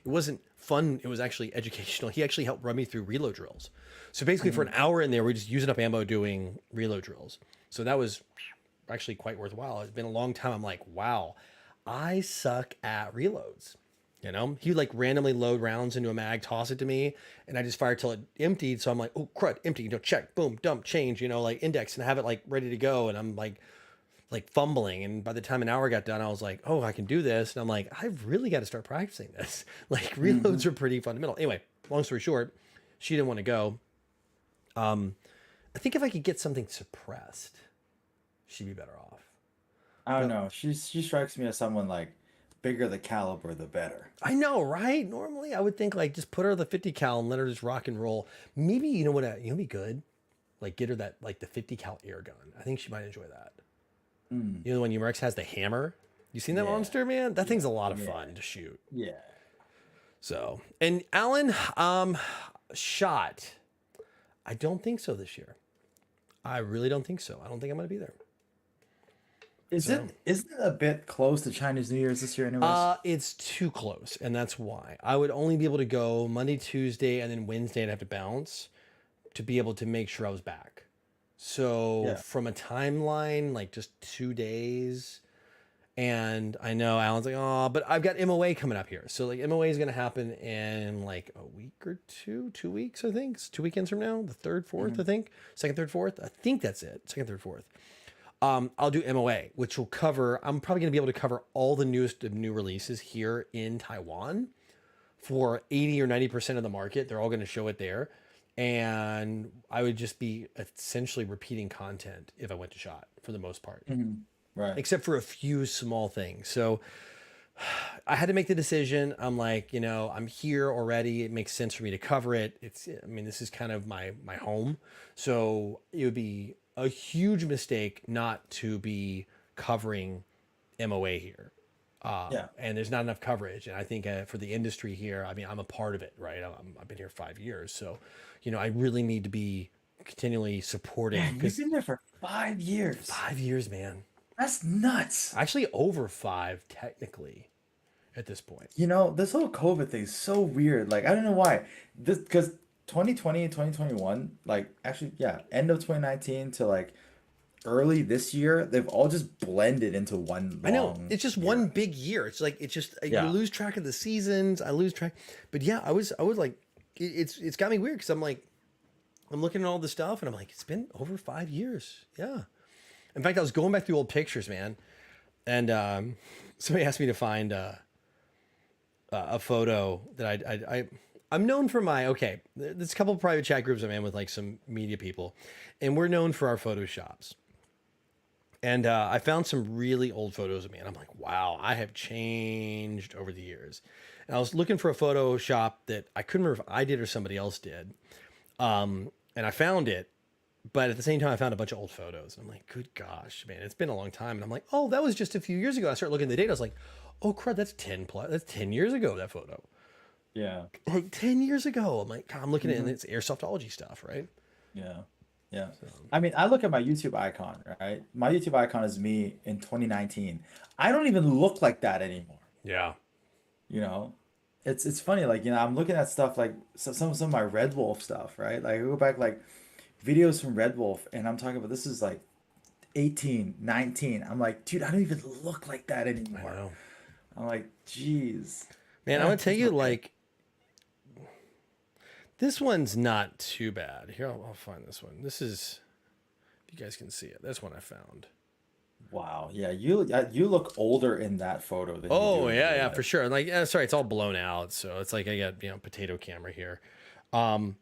wasn't fun. It was actually educational. He actually helped run me through reload drills. So basically, for an hour in there, we're just using up ammo doing reload drills. So that was actually quite worthwhile. It's been a long time. I'm like, wow, I suck at reloads. He would like randomly load rounds into a mag, toss it to me, and I just fire till it emptied. So I'm like, oh crud, empty. Check, boom, dump, change. Like index and have it like ready to go. And I'm like fumbling. And by the time an hour got done, I was like, oh, I can do this. And I'm like, I've really got to start practicing this. Like Hmm. reloads are pretty fundamental. Anyway, long story short, she didn't want to go. I think if I could get something suppressed, she'd be better off. I don't But know. She strikes me as someone like bigger the caliber, the better. I know, right? Normally I would think like just put her the 50 cal and let her just rock and roll. Maybe you know what, be good? Like get her that like the 50 cal air gun. I think she might enjoy that. Mm. The one Umarex has the hammer. You seen that Yeah, monster, man? That thing's a lot of yeah, fun to shoot. yeah. So, and Alan, shot. I don't think so this year. I really don't think so. I don't think I'm gonna be there. So, Isn't it a bit close to Chinese New Year's this year, anyways? it's too close, and that's why I would only be able to go Monday, Tuesday, and then Wednesday. I'd have to bounce to be able to make sure I was back. So Yeah. from a timeline, like just 2 days, and I know Alan's like, oh, but I've got MOA coming up here. So like MOA is gonna happen in like a week or 2 weeks, I think. It's 2 weekends from now, the third, fourth, Hmm. I think. Second, third, fourth. I think that's it. Second, third, fourth. I'll do MOA, which will cover. I'm probably going to be able to cover all the newest of new releases here in Taiwan for 80 or 90% of the market. They're all going to show it there, and I would just be essentially repeating content if I went to shot for the most part, Hmm. Right. except for a few small things. So I had to make the decision. I'm like, I'm here already. It makes sense for me to cover it. I mean, this is kind of my home. So it would be a huge mistake not to be covering MOA here. Yeah. And there's not enough coverage. And I think for the industry here, I mean, I'm a part of it, right? I've been here 5 years. So, I really need to be continually supporting. Man, you've Because been there for 5 years. 5 years, man. That's nuts. Actually, over 5 technically at this point. You know, this whole COVID thing is so weird. Like, I don't know why. This because 2020 and 2021, like actually, yeah, end of 2019 to like early this year, they've all just blended into one I know long it's just year. one big year. It's like it's just you Yeah. lose track of the seasons. I lose track, but yeah, I was like, it's got me weird because I'm like, I'm looking at all the stuff and I'm like, it's been over 5 years. Yeah. In fact, I was going back through old pictures, man, and somebody asked me to find a photo that I'm known for my okay. There's a couple of private chat groups I'm in with like some media people, and we're known for our photoshops. And I found some really old photos of me, and I'm like, wow, I have changed over the years. And I was looking for a Photoshop that I couldn't remember if I did or somebody else did. And I found it, but at the same time, I found a bunch of old photos. And I'm like, good gosh, man, it's been a long time. And I'm like, oh, that was just a few years ago. I started looking at the date. I was like, oh, crud, that's 10 years ago, that photo. Yeah. Like 10 years ago. I'm like, God, I'm looking at it, and it's airsoftology stuff, right? Yeah. Yeah. I mean, I look at my YouTube icon, right? My YouTube icon is me in 2019. I don't even look like that anymore. Yeah. You know, it's funny. Like, you know, I'm looking at stuff like some of my Red Wolf stuff, right? Like I go back like videos from Red Wolf, and I'm talking about this is like 18, 19. I'm like, dude, I don't even look like that I anymore. know. I'm like, geez. Man, I'm Yeah, gonna tell it's you, okay. like, this one's not too bad. Here, I'll find this one. This is, if you guys can see it, that's one I found. Wow. Yeah, you look older in that photo than you do Oh in yeah, real yeah, for life. sure. Like, sorry, it's all blown out, so it's like I got potato camera here. Um,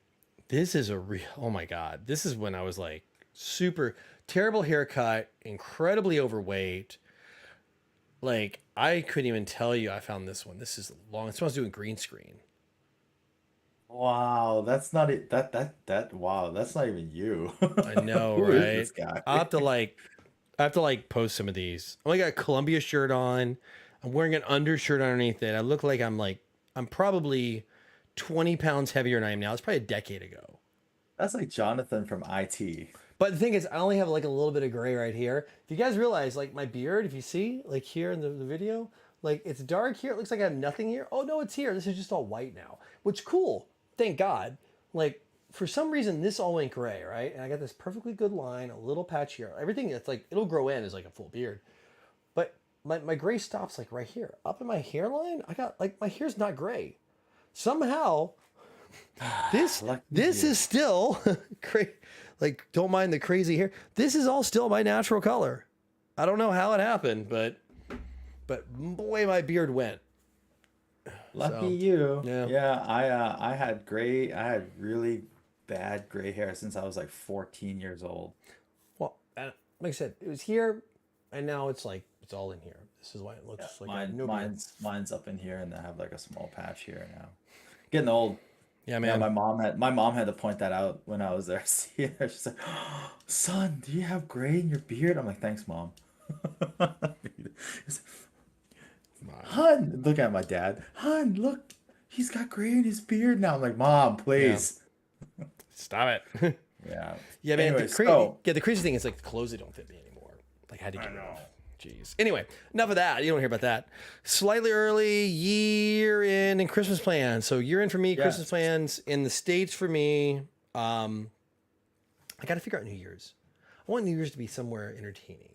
this is a real. Oh my god, this is when I was like super terrible haircut, incredibly overweight. Like I couldn't even tell you I found this one. This is long. It's when I was doing green screen. Wow, that's not it. That wow, that's not even you. I know, Who is right? this guy? I have to like post some of these. I only got a Columbia shirt on. I'm wearing an undershirt underneath it. I look like I'm probably 20 pounds heavier than I am now. It's probably a decade ago. That's like Jonathan from IT. But the thing is, I only have like a little bit of gray right here. If you guys realize, like my beard, if you see, like here in the video, like it's dark here. It looks like I have nothing here. Oh no, it's here. This is just all white now, which cool. Thank God. Like for some reason, this all went gray, right? And I got this perfectly good line, a little patch here. Everything that's like it'll grow in is like a full beard. But my gray stops like right here. Up in my hairline, I got like my hair's not gray. Somehow this Lucky this you. is still like don't mind the crazy hair. This is all still my natural color. I don't know how it happened, but boy, my beard went. Lucky So you. yeah. Yeah, I had really bad gray hair since I was like 14 years old. Well, like I said, it was here, and now it's like it's all in here. This is why it Yeah, looks like I have no beard. mine's up in here, and I have like a small patch here now. Getting old. Yeah, Yeah, man. my mom had to point that out when I was there. See her, she's like, "Son, do you have gray in your beard?" I'm like, "Thanks, mom." Hun, look at my dad. Hun, look, he's got gray in his beard now. I'm like, "Mom, Yeah. please." Stop it. Yeah. Yeah, man. Anyway, so The crazy thing is like the clothes that don't fit me anymore. Like I had to get rid know. of. Jeez. Anyway, enough of that. You don't hear about that. Slightly early year in and Christmas plans. So year in for me, Christmas Yes. plans in the States for me. I got to figure out New Year's. I want New Year's to be somewhere entertaining.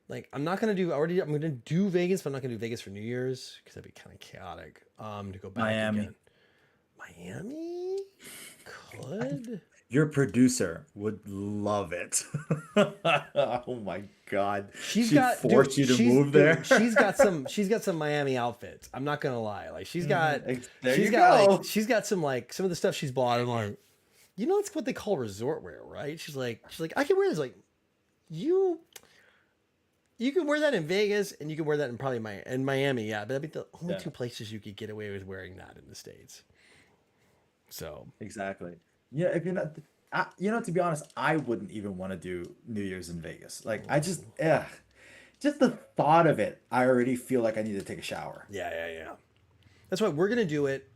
Like I'm not gonna do. I'm gonna do Vegas, but I'm not gonna do Vegas for New Year's because that'd be kind of chaotic. To go back Miami. again. Miami could. Your producer would love it. Oh my God. She's She'd got force dude, you to she's move there. dude, she's got some Miami outfits. I'm not gonna lie. Like There she's you got go. like she's got some like some of the stuff she's bought. I'm like, it's what they call resort wear, right? She's like, I can wear this. Like, you can wear that in Vegas and you can wear that in probably in Miami, yeah. But that'd be the only Yeah. two places you could get away with wearing that in the States. So Exactly. Yeah, if you're not, to be honest, I wouldn't even want to do New Year's in Vegas. Like, just the thought of it, I already feel like I need to take a shower. yeah. That's why we're gonna do it.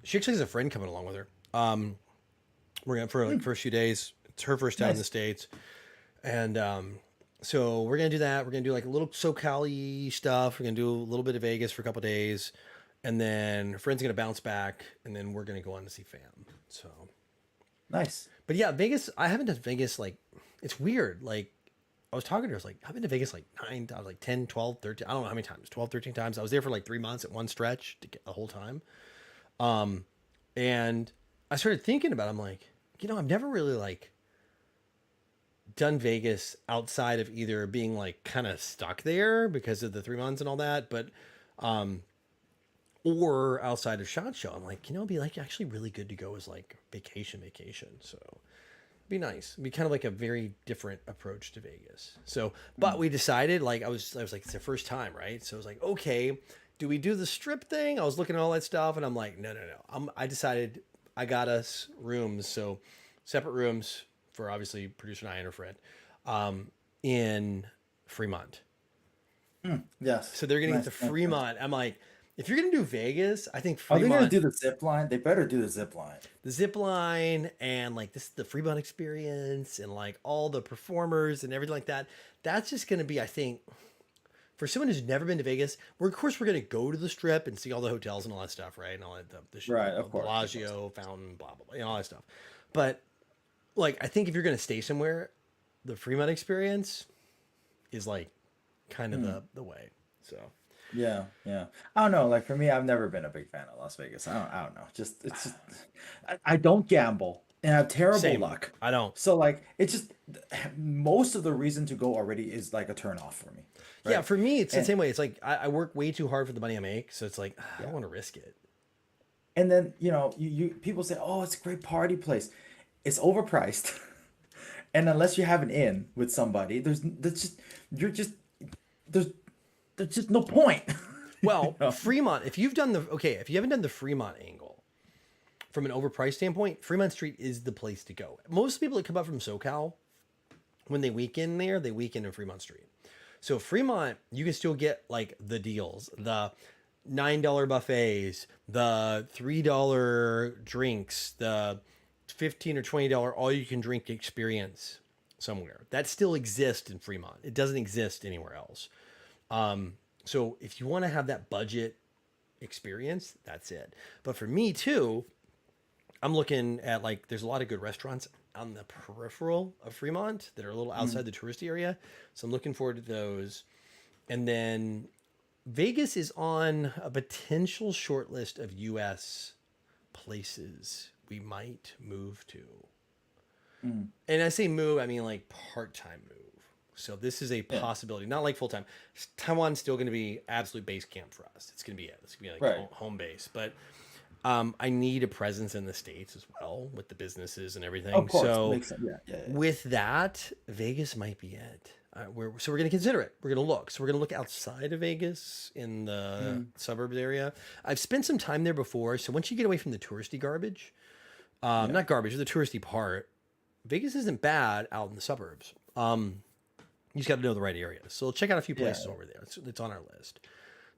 She actually has a friend coming along with her. We're going for like first few days. It's her first time in the Nice. States. And so we're going to do that. We're going to do like a little SoCal-y stuff. We're going to do a little bit of Vegas for a couple days. And then her friend's going to bounce back. And then we're going to go on to see fam. So, Nice. but yeah, Vegas, I haven't done Vegas. Like, it's weird. Like, I was talking to her. I was like, I've been to Vegas like 9, I was like 10, 12, 13. I don't know how many times, 12, 13 times. I was there for like 3 months at one stretch to get the whole time. And I started thinking about it. I'm like, I've never really like done Vegas outside of either being like kind of stuck there because of the 3 months and all that, but or outside of SHOT Show. I'm like, it'd be like actually really good to go as like vacation. So it'd be nice. It'd be kind of like a very different approach to Vegas. So, but we decided like I was like, it's the first time, right? So I was like, okay, do we do the strip thing? I was looking at all that stuff and I'm like, no. I decided I got us rooms. So separate rooms for obviously producer and I and her friend, in Fremont. Yes. So they're going to Nice, get the nice, nice. Fremont. I'm like, if you're going to do Vegas, I think Are they gonna Fremont, do the zip line? They better do the zip line. the zip line and like this, the Fremont experience and like all the performers and everything like that. That's just going to be, I think, for someone who's never been to Vegas, of course we're going to go to the strip and see all the hotels and all that stuff, right? And all that, Right, of course, of course. Bellagio, Fountain, blah, blah, blah, all that stuff. But like, I think if you're going to stay somewhere, the Fremont experience is like kind of the way. So Yeah, yeah. I don't know. Like for me, I've never been a big fan of Las Vegas. I don't know. I don't gamble and I have terrible same. luck. I don't. So like it's just most of the reason to go already is like a turn off for me. Yeah, Right. for me, it's the And same way. It's like I work way too hard for the money I make, so it's like I don't yeah. want to risk it. And then, you people say, "Oh, it's a great party place." It's overpriced. And unless you have an in with somebody, there's there's just no point. You Well, know? Fremont, if you haven't done the Fremont angle from an overpriced standpoint, Fremont Street is the place to go. Most people that come up from SoCal, when they weekend there, they weekend in Fremont Street. So Fremont, you can still get like the deals, the $9 buffets, the $3 drinks, the 15 or $20 all you can drink experience somewhere. That still exists in Fremont. It doesn't exist anywhere else. So if you want to have that budget experience, that's it. But for me too, I'm looking at like there's a lot of good restaurants on the peripheral of Fremont that are a little outside the touristy area. So I'm looking forward to those. And then Vegas is on a potential short list of US places we might move to. And I say move, I mean like part-time move. So this is a Yeah. possibility, not like full-time. Taiwan's still going to be absolute base camp for us. It's going to be it. It's going to be like Right. home base. But I need a presence in the States as well with the businesses and everything. Of course. So Makes sense. Yeah, yeah, yeah. with that, Vegas might be it. So we're going to consider it. We're going to look. So we're going to look outside of Vegas in the suburbs area. I've spent some time there before. So once you get away from the touristy garbage, not garbage, the touristy part, Vegas isn't bad out in the suburbs. You just got to know the right areas. So check out a few places Yeah. over there. It's on our list.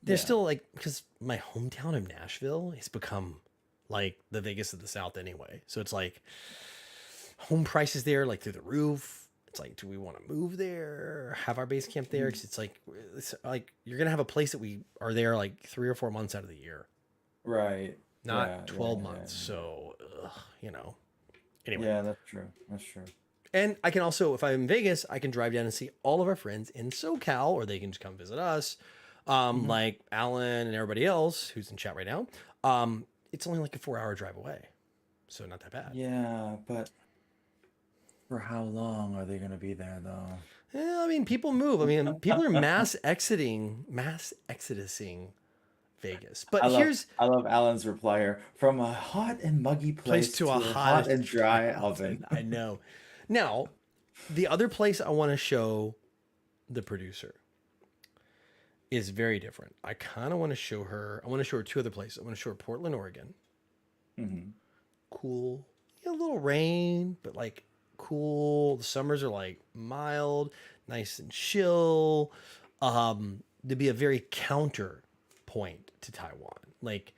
There's Yeah. still like, because my hometown of Nashville has become like the Vegas of the South anyway. So it's like home prices there, like through the roof. It's like, do we want to move there? Have our base camp there? Because it's like you're gonna have a place that we are there like 3 or 4 months out of the year, Right. not Yeah, 12 yeah, months. yeah. So, anyway. Yeah, that's true. That's true. And I can also, if I'm in Vegas, I can drive down and see all of our friends in SoCal, or they can just come visit us, like Alan and everybody else who's in chat right now. It's only like a 4-hour drive away, so not that bad. Yeah, but for how long are they gonna be there though? Yeah, I mean, people move. I mean, people are mass exodusing Vegas. But here's I love Alan's reply here. From a hot and muggy place place to to a a hot and dry oven. oven. I know. Now, the other place I want to show the producer is very different. I kind of want to show her. I want to show her 2 other places. I want to show her Portland, Oregon. Hmm. Cool. Yeah, a little rain, but like cool. The summers are like mild, nice and chill. To be a very counter point to Taiwan. Like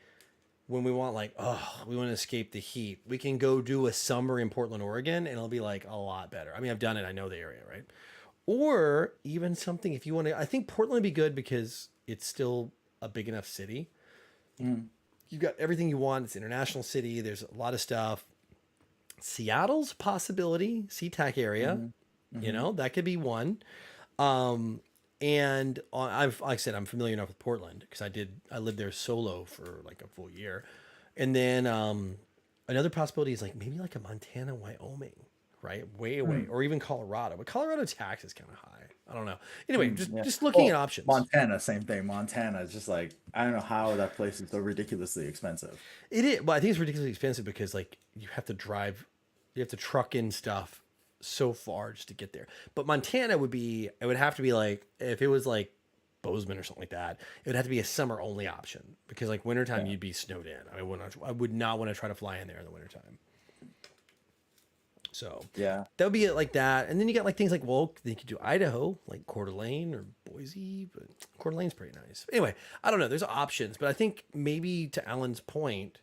when we want like, oh, we want to escape the heat, we can go do a summer in Portland, Oregon, and it'll be like a lot better. I mean, I've done it. I know the area, right? Or even something if you want to. I think Portland would be good because it's still a big enough city. Mm, You've got everything you want. It's an international city. There's a lot of stuff. Seattle's a possibility. SeaTac area. mhm, You mhm. know, that could be one. Um, and I've like I said, I'm familiar enough with Portland because I lived there solo for like a full year, and then another possibility is like maybe like a Montana, Wyoming, right? Way away, Mm, or even Colorado. But Colorado tax is kind of high. I don't know. Anyway, mm, just yeah. just looking at Well, options. Montana, same thing. Montana is just like I don't know how that place is so ridiculously expensive. It is, but I think it's ridiculously expensive because like you have to drive, you have to truck in stuff so far just to get there. But Montana would be, it would have to be like if it was like Bozeman or something like that, it would have to be a summer only option because like wintertime Yeah. you'd be snowed in. I would not want to try to fly in there in the wintertime. So Yeah. that would be it like that. And then you got like things like, well, you could do Idaho, like Coeur d'Alene or Boise, but Coeur d'Alene's pretty nice. Anyway, I don't know. There's options, but I think maybe to Alan's point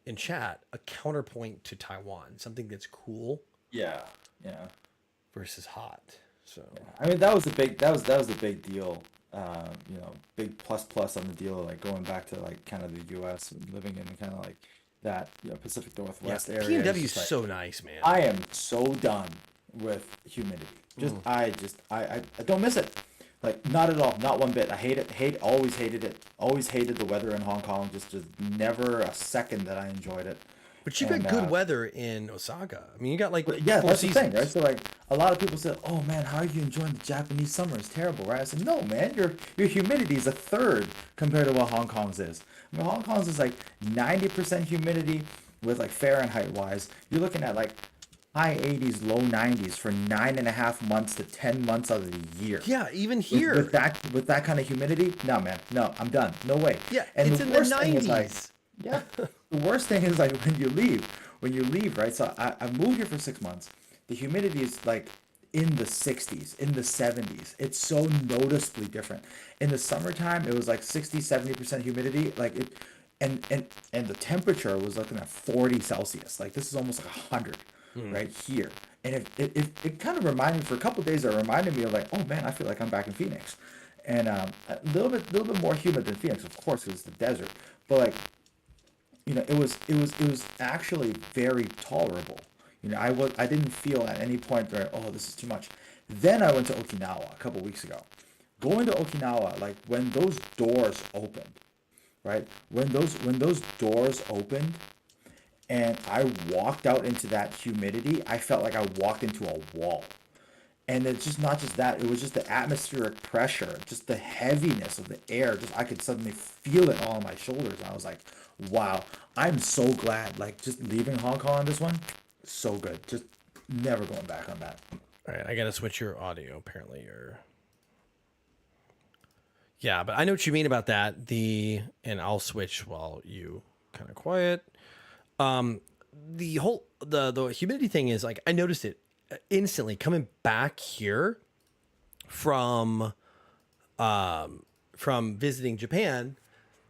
in chat, a counterpoint to Taiwan, something that's cool Yeah. Yeah. versus hot. So I mean, that was a big deal. Big plus on the deal, like going back to like kind of the U.S. and living in kind of like that, Pacific yeah, Northwest area. It's PNW is just like so nice, man. I am so done with humidity. I don't miss it. Like not at all, not one bit. I hate it. Always hated it. Always hated the weather in Hong Kong. Just never a second that I enjoyed it. But you got And good weather in Osaka. I mean, you got like but yeah, four that's the thing, right? seasons. So like a lot of people said, "Oh man, how are you enjoying the Japanese summer? It's terrible, right?" I said, "No, man, your humidity is a third compared to what Hong Kong's is. I mean, Hong Kong's is like 90% humidity with like Fahrenheit wise. You're looking at like high 80s, low 90s for 9.5 months to 10 months out of the year. Yeah, even With, with here. that with that kind of humidity, no man, no, I'm done. No way. Yeah, And it's the in the worst thing is like, 90s. yeah, the worst thing is like when you leave, right? So I moved here for 6 months. The humidity is like in the 60s, in the 70s. It's so noticeably different. In the summertime, it was like 60, 70% humidity. Like it, and the temperature was looking at 40 Celsius. Like this is almost like 100 Hmm. right here. And it kind of reminded me for a couple of days. It reminded me of like, oh man, I feel like I'm back in Phoenix, and a little bit more humid than Phoenix, of course, because it's the desert. But like, it was actually very tolerable. I didn't feel at any point that, oh, this is too much. Then I went to Okinawa a couple weeks ago. Going to Okinawa, like when those doors opened, right? When those doors opened and I walked out into that humidity, I felt like I walked into a wall. And it's just not just that, it was just the atmospheric pressure, just the heaviness of the air. Just I could suddenly feel it all on my shoulders. And I was like, wow, I'm so glad. Like just leaving Hong Kong on this one, so good. Just never going back on that. All right, I gotta switch your audio. Apparently, you're. Yeah, but I know what you mean about that. And I'll switch while you kind of quiet. Um, the whole the humidity thing is like I noticed it instantly coming back here from from visiting Japan.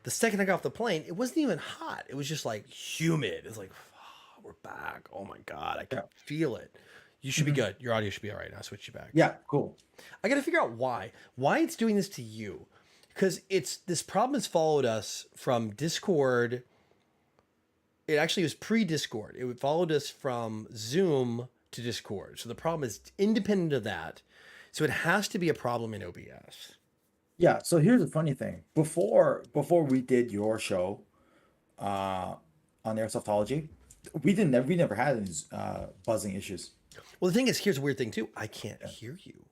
The second I got off the plane, it wasn't even hot. It was just like humid. It's like "Ah, we're back. Oh my god, I can Yeah. feel it. You should be Hmm. good. Your audio should be all right. I'll switch you back. Yeah, cool. I got to figure out why it's doing this to you, because it's this problem has followed us from Discord. It actually was pre-Discord. It followed us from Zoom to Discord. So the problem is independent of that. So it has to be a problem in OBS. Yeah, so here's the funny thing. Before we did your show uh on airsoftology, we never had any buzzing issues. Well, the thing is, here's a weird thing too. I can't Yeah. hear you.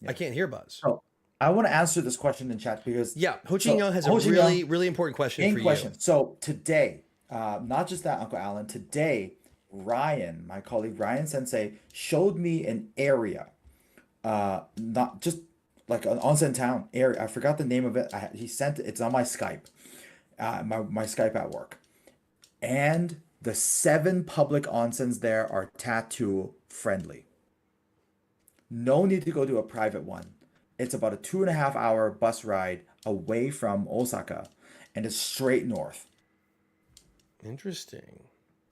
I Yeah. can't hear Buzz. So I want to answer this question in chat because Yeah, Ho Chi so Young has a Ho Chi Young, really, really important question main for you. question. So today, not just that, Uncle Alan, today, Ryan, my colleague Ryan Sensei, showed me an area, not just like an onsen town area. I forgot the name of it. He sent it. It's on my Skype, my Skype at work. And the 7 public onsens there are tattoo friendly. No need to go to a private one. It's about a 2.5 hour bus ride away from Osaka. and it's straight north. Interesting.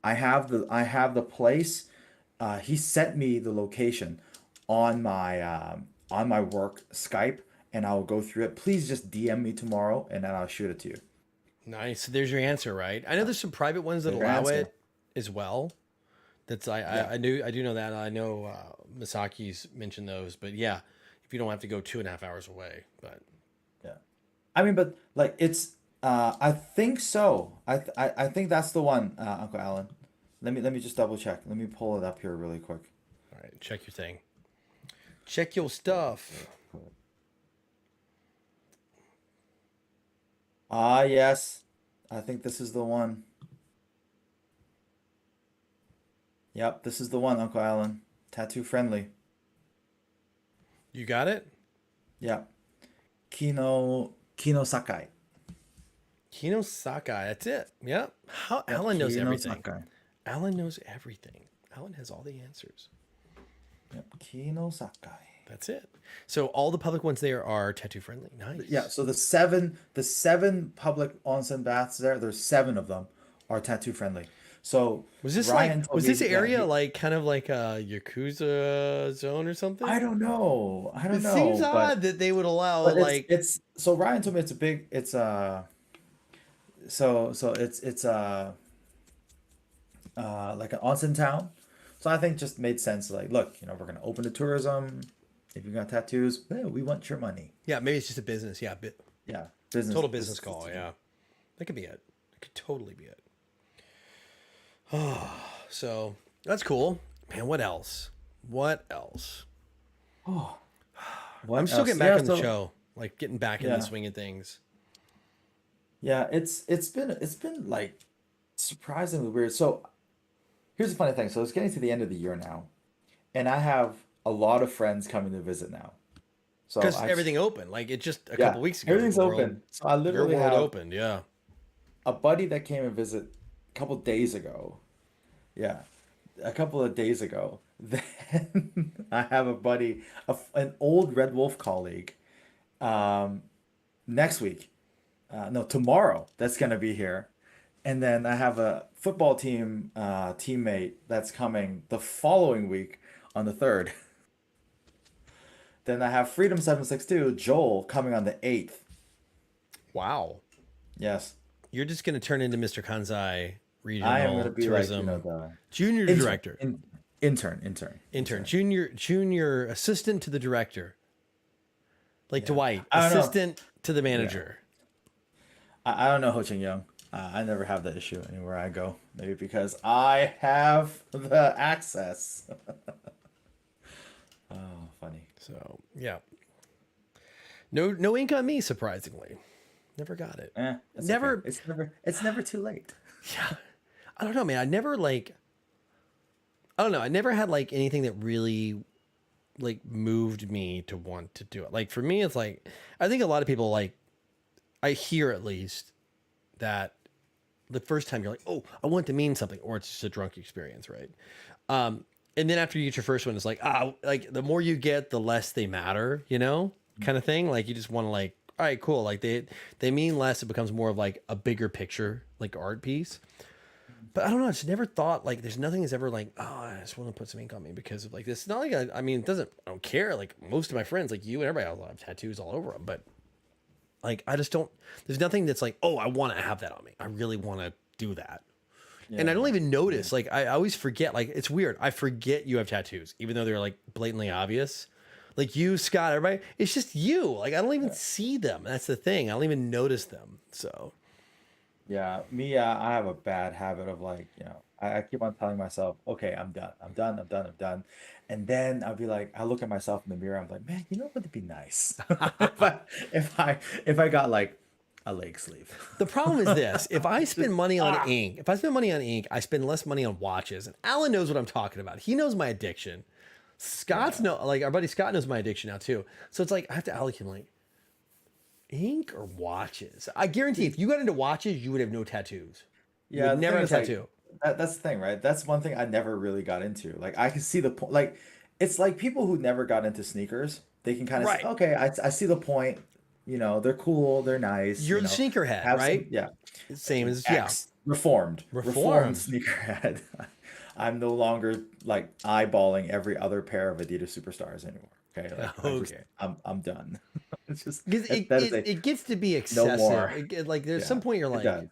I have the place. He sent me the location on my work Skype, and I'll go through it. Please just DM me tomorrow, and then I'll shoot it to you. Nice. So there's your answer, right? I know there's some private ones that There's your allow answer. it as well. That's Yeah, I do know that. I know Masaki's mentioned those, but yeah, if you don't have to go 2.5 hours away, but yeah. I mean, but like it's. I think so. I think that's the one, Uncle Alan. Let me just double check. Let me pull it up here really quick. all right, check your thing. Check your stuff. Ah, yes. I think this is the one. Yep, this is the one, Uncle Alan. Tattoo friendly. You got it? Yep. Kino Sakai. Kino Sakai. That's it. Yep. How Yep, Alan knows Kino everything. Sakai. Alan knows everything. Alan has all the answers. Yep, Kino Sakai. That's it. So all the public ones there are tattoo friendly. Yeah, Nice. so the seven public onsen baths there's seven of them are tattoo friendly. So Ryan told Was me this that area like kind of like a Yakuza zone or I something? don't know. I don't It seems know, odd that they would allow but it's like it's so Ryan told me it's a big it's so it's like an onsen town. So I think just made sense. Like, look, we're gonna open to tourism. If you got tattoos, we want your money. yeah, maybe it's just a business. Yeah, Yeah, business, total business business call. decision. Yeah, that could be it. That could totally be it. So that's cool, man. What else? What else? Oh, I'm what still else? getting back Yeah, on the so show, like getting back in the yeah, swing of things. yeah. It's been like surprisingly weird. So here's the funny thing. So it's getting to the end of the year now, and I have a lot of friends coming to visit now. So Because I've everything opened. Like it just a yeah, couple weeks ago, everything's open. So I your literally world have opened. Yeah. a buddy that came and visit a couple days ago. Yeah, a couple of days ago. Then I have a buddy, an old Red Wolf colleague, um, next week. No, tomorrow. That's gonna be here. And then I have a football team teammate that's coming the following week on the 3rd. Then I have Freedom 762, Joel, coming on the 8th. Wow. Yes. You're just gonna turn into Mr. Kanzai I am gonna Regional be like, Tourism the Junior intern, Director. Intern. intern. Junior assistant to the director. Like Yeah. Dwight. I don't know. Assistant to the Yeah. manager. I don't know Ho Ching Young. I never have that issue anywhere I go. Maybe because I have the access. Oh, funny. So yeah. No ink on me, surprisingly. Never got it. It's okay. Never It's never too late. yeah. I don't know, man. I don't know. I never had like anything that really like moved me to want to do it. Like for me, it's like I think a lot of people like I hear at least that the first time you're like, oh, I want it to mean something, or it's just a drunk experience, right? And then after you get your first one, it's like like the more you get, the less they matter, kind of thing. Like you just want to like, all right, cool. Like they mean less. It becomes more of like a bigger picture, like art piece. But I don't know. I just never thought like there's nothing that's ever like, oh, I just want to put some ink on me because of like this. It's not like I mean, it doesn't. I don't care. Like most of my friends, like you and everybody else, have tattoos all over them. But like I just don't. There's nothing that's like, oh, I want to have that on me. I really want to do that. And I don't Yeah. even notice. Like I always forget. Like it's weird. I forget you have tattoos, even though they're like blatantly obvious. Like you, Scott, everybody. It's just you. Like I don't even see them. That's the thing. I don't even notice them. So Yeah, me, I have a bad habit of like, I keep on telling myself, okay, I'm done, I'm done, I'm done, I'm done. And then I'll be like, I look at myself in the mirror, I'm like, man, what would be nice? If I if I got like a leg sleeve. the problem is this: if I spend money on Ah, ink, I spend less money on watches. And Alan knows what I'm talking about. He knows my addiction. Scott's yeah. no like our buddy Scott knows my addiction now too. So it's like I have to allocate like ink or watches. I guarantee if you got into watches, you would have no tattoos. You Yeah, would the never thing have is a like tattoo. that's the thing, right? That's one thing I never really got into. Like I can see the point. Like it's like people who never got into sneakers, they can kind of say, Right. okay, I see the point. You know, they're cool, they're nice, You're you the know, sneakerhead, have some, right? yeah. Same as yeah, X reformed reformed. sneakerhead. I'm no longer like eyeballing every other pair of Adidas Superstars anymore. Okay, like Okay. I'm done. It's just Because that is a it gets to be no excessive. more. Like there's some Yeah, point you're it like, does.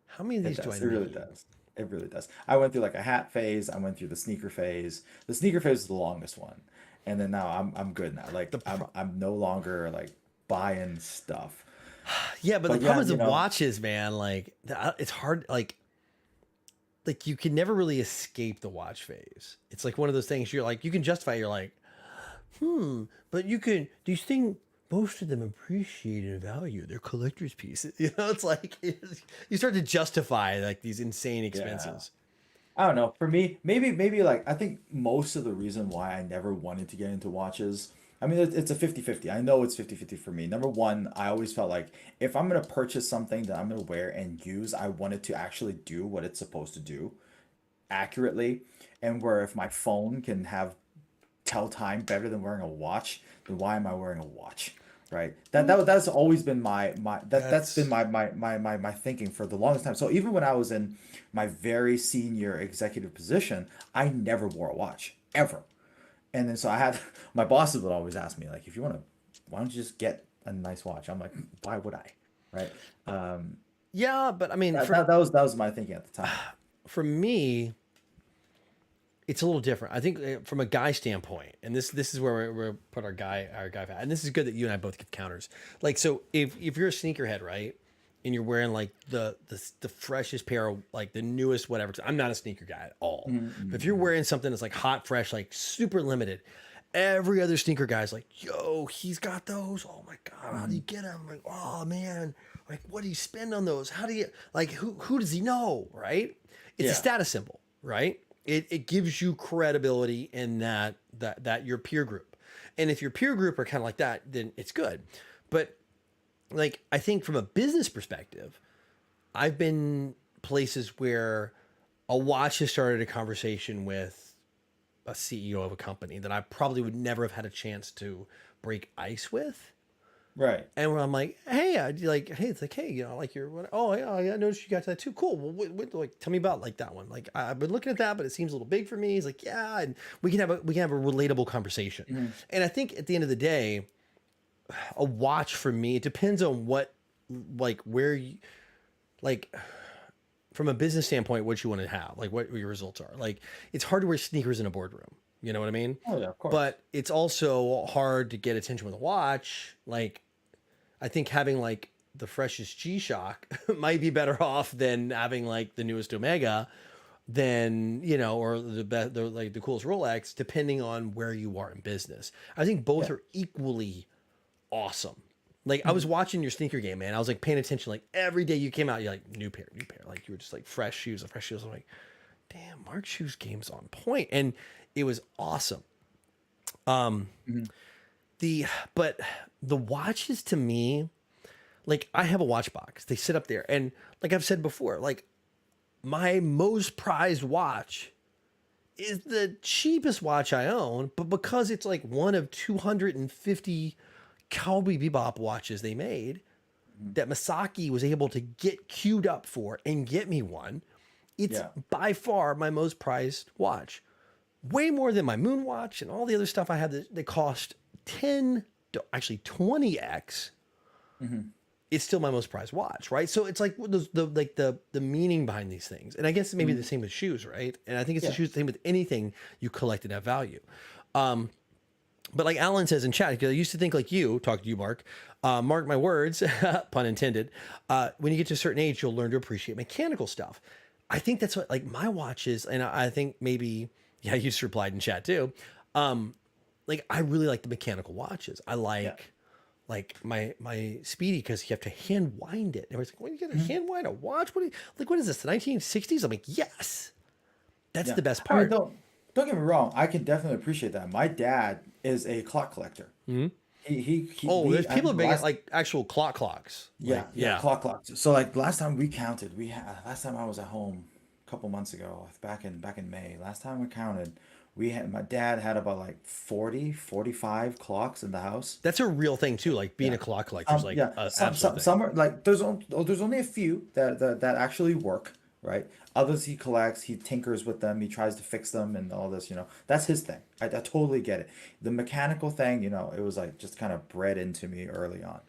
how many of It these do I does. It really need? does. It really does. I went through like a hat phase. I went through the sneaker phase. The sneaker phase is the longest one, and then now I'm good now. Like The pro- I'm no longer like buying stuff. yeah, but the But yeah, problem is you the know, watches, man. Like it's hard. Like you can never really escape the watch phase. It's like one of those things you're like you can justify. You're like, but you can these things. Most of them appreciate and value their collector's pieces. You know, it's like you start to justify like these insane yeah. expenses. I don't know. For me, maybe like I think most of the reason why I never wanted to get into watches, I mean it's a 50-50. I know it's 50-50 for me. Number one, I always felt like if I'm going to purchase something that I'm going to wear and use, I want it to actually do what it's supposed to do accurately. And where if my phone can have tell time better than wearing a watch, then why am I wearing a watch? Right? That's always been that's been That's my thinking for the longest time. So even when I was in my very senior executive position, I never wore a watch ever. And then so I had my bosses would always ask me like, if you want to, why don't you just get a nice watch? I'm like, why would I? Right? yeah, but I mean, That was my thinking at the time. for me, it's a little different. I think from a guy standpoint, and this is where we put our guy hat. And this is good that you and I both give counters. Like so, if you're a sneakerhead, right, and you're wearing like the freshest pair of like the newest whatever. I'm not a sneaker guy at all. But if you're Mm-hmm. wearing something that's like hot, fresh, like super limited, every other sneaker guy's like, yo, he's got those. Oh my god, how do you get them? Like, oh man, like what do you spend on those? How do you like who does he know? Right? It's a Yeah. status symbol, right? It gives you credibility in that your peer group. And if your peer group are kind of like that, then it's good. But like I think from a business perspective, I've been places where a watch has started a conversation with a CEO of a company that I probably would never have had a chance to break ice with. Right. And where I'm like, hey, I like, hey, it's like, hey, you know, like you're, oh yeah, I noticed you got that too. Cool. Well, like, tell me about like that one. Like, I've been looking at that, but it seems a little big for me. He's like, yeah, and we can have a relatable conversation. Mhm. And I think at the end of the day, a watch for me, it depends on what, like, where you, like, from a business standpoint, what you want to have, like, what your results are. Like, it's hard to wear sneakers in a boardroom. You know what I mean? Oh yeah, of course. But it's also hard to get attention with a watch. Like, I think having like the freshest G Shock might be better off than having like the newest Omega than, you know, or the like the coolest Rolex, depending on where you are in business. I think both Yeah. are equally awesome. Like I was Mhm. watching your sneaker game, man. I was like paying attention. Like every day you came out, you're like new pair, new pair. Like you were just like fresh shoes, fresh shoes. I'm like, damn, Mark Shoes game's on point, and it was awesome. Um, Mhm. the but the watches to me, like I have a watch box. They sit up there, and like I've said before, like my most prized watch is the cheapest watch I own, but because it's like one of 250 Cowboy Bebop watches they made Mhm. that Masaki was able to get queued up for and get me one, it's Yeah. by far my most prized watch. Way more than my moon watch and all the other stuff I have that cost 10 to actually 20x. Mhm. It's still my most prized watch, right? So it's like the meaning behind these things, and I guess maybe the Mhm. same with shoes, right? And I think it's Yeah. the same with anything you collect and have value. Um, but like Alan says in chat, because I used to think like you, talk to you, Mark. Mark my words, pun intended. When you get to a certain age, you'll learn to appreciate mechanical stuff. I think that's what like my watches, and I think maybe yeah, you just replied in chat too. Like I really like the mechanical watches. I Yeah. like my Speedy because you have to hand wind it. And everyone's like, "What you got to Mhm. hand wind a watch? What? Like what is this? The 1960s?" I'm like, "Yes, that's Yeah. the best I mean, part." don't get me wrong. I can definitely appreciate that. My dad is a clock collector. Mhm. He Oh, there's we I people think that the make last like actual clocks. yeah, Like, yeah, yeah. clocks. So like last time we counted, last time I was at home a couple months ago, back in May. Last time we counted, my dad had about like 40, 45 clocks in the house. That's a real thing too. Like being Yeah. a clock collector is like Yeah, an absolute thing. some are like there's only a few that actually work, right? Others he collects, he tinkers with them, he tries to fix them and all this, you know. That's his thing. I totally get it. The mechanical thing, you know, it was like just kind of bred into me early on.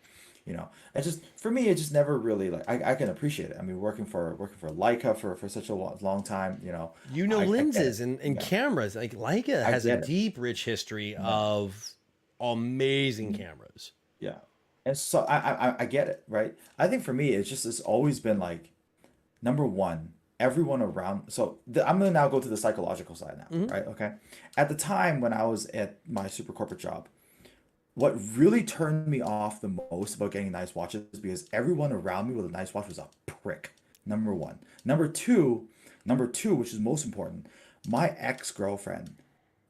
You know, it just for me, it just never really like I can appreciate it. I mean, working for Leica for such a long time, you know, You know, I get it. lenses and Yeah, cameras. Like Leica I has a get it. deep, rich history Yeah. of amazing cameras. Yeah. And so I get it, right? I think for me, it's always been like number one, everyone around. I'm gonna now go to the psychological side now, Hmm. right? Okay. At the time when I was at my super corporate job, what really turned me off the most about getting nice watches is because everyone around me with a nice watch was a prick. Number one. Number two, which is most important, my ex-girlfriend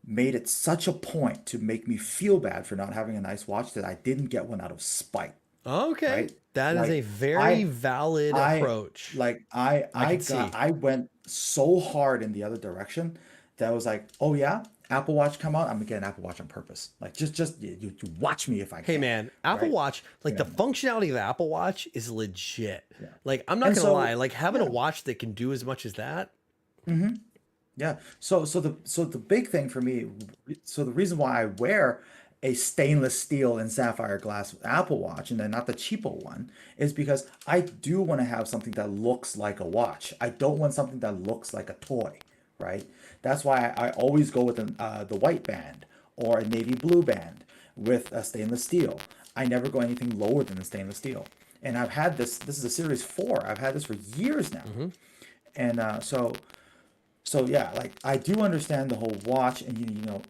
made it such a point to make me feel bad for not having a nice watch that I didn't get one out of spite, Okay, right? that is a Like very I valid I approach. like I could see. I went so hard in the other direction that I was like, oh yeah, Apple Watch come out, I'm gonna get an Apple Watch on purpose. Like just you watch me if I Hey can, man, Apple right? Watch, like the Yeah, functionality of the Apple Watch is legit. yeah. Like I'm not And gonna lie, so like having a yeah, watch that can do as much as that. yeah. So the big thing for me, so the reason why I wear a stainless steel and sapphire glass Apple Watch and then not the cheapo one is because I do want to have something that looks like a watch. I don't want something that looks like a toy, right? That's why I always go with the white band or a navy blue band with a stainless steel. I never go anything lower than the stainless steel. And I've had this. This is a Series 4. I've had this for years now. Hmm. And so yeah, like I do understand the whole watch, and you know,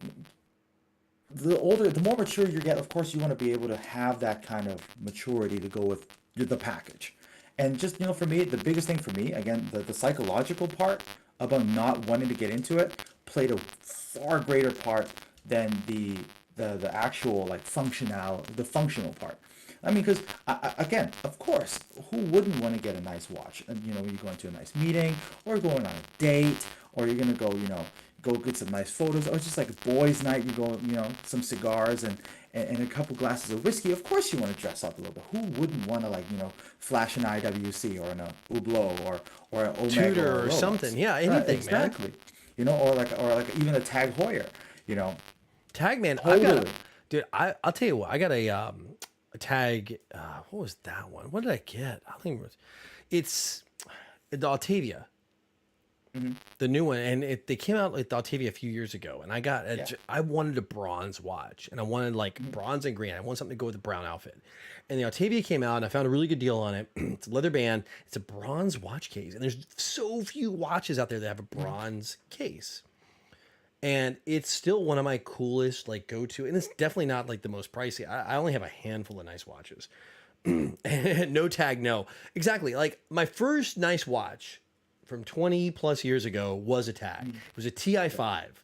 the more mature you get, of course, you want to be able to have that kind of maturity to go with the package. And just, you know, for me, the biggest thing for me, again, the psychological part about not wanting to get into it played a far greater part than the actual like the functional part. I mean, because again, of course, who wouldn't want to get a nice watch? And you know, when you go into a nice meeting, or going on a date, or you're gonna go, you know, go get some nice photos, or it's just like boys' night. You go, you know, some cigars and a couple glasses of whiskey. Of course, you want to dress up a little bit. Who wouldn't want to like, you know, flash an IWC or an Hublot or an Omega or Tudor a or Rolex? something. Yeah, Right, anything, man. exactly. You know, or like even a Tag Heuer. You know, Tag man, I got a totally. dude. I'll tell you what. I got a tag. What was that one? What did I get? I think it was. It's the Altavia, Hmm. the new one, and they came out like the Altavia a few years ago, and Yeah. I wanted a bronze watch, and I wanted like Mhm. bronze and green. I wanted something to go with the brown outfit, and the Altavia came out, and I found a really good deal on it. It's a leather band. It's a bronze watch case, and there's so few watches out there that have a Mhm. bronze case. And it's still one of my coolest like go to, and it's definitely not like the most pricey. I only have a handful of nice watches. No tag, no. Exactly. Like my first nice watch from 20 plus years ago was a tag. It was a TI5,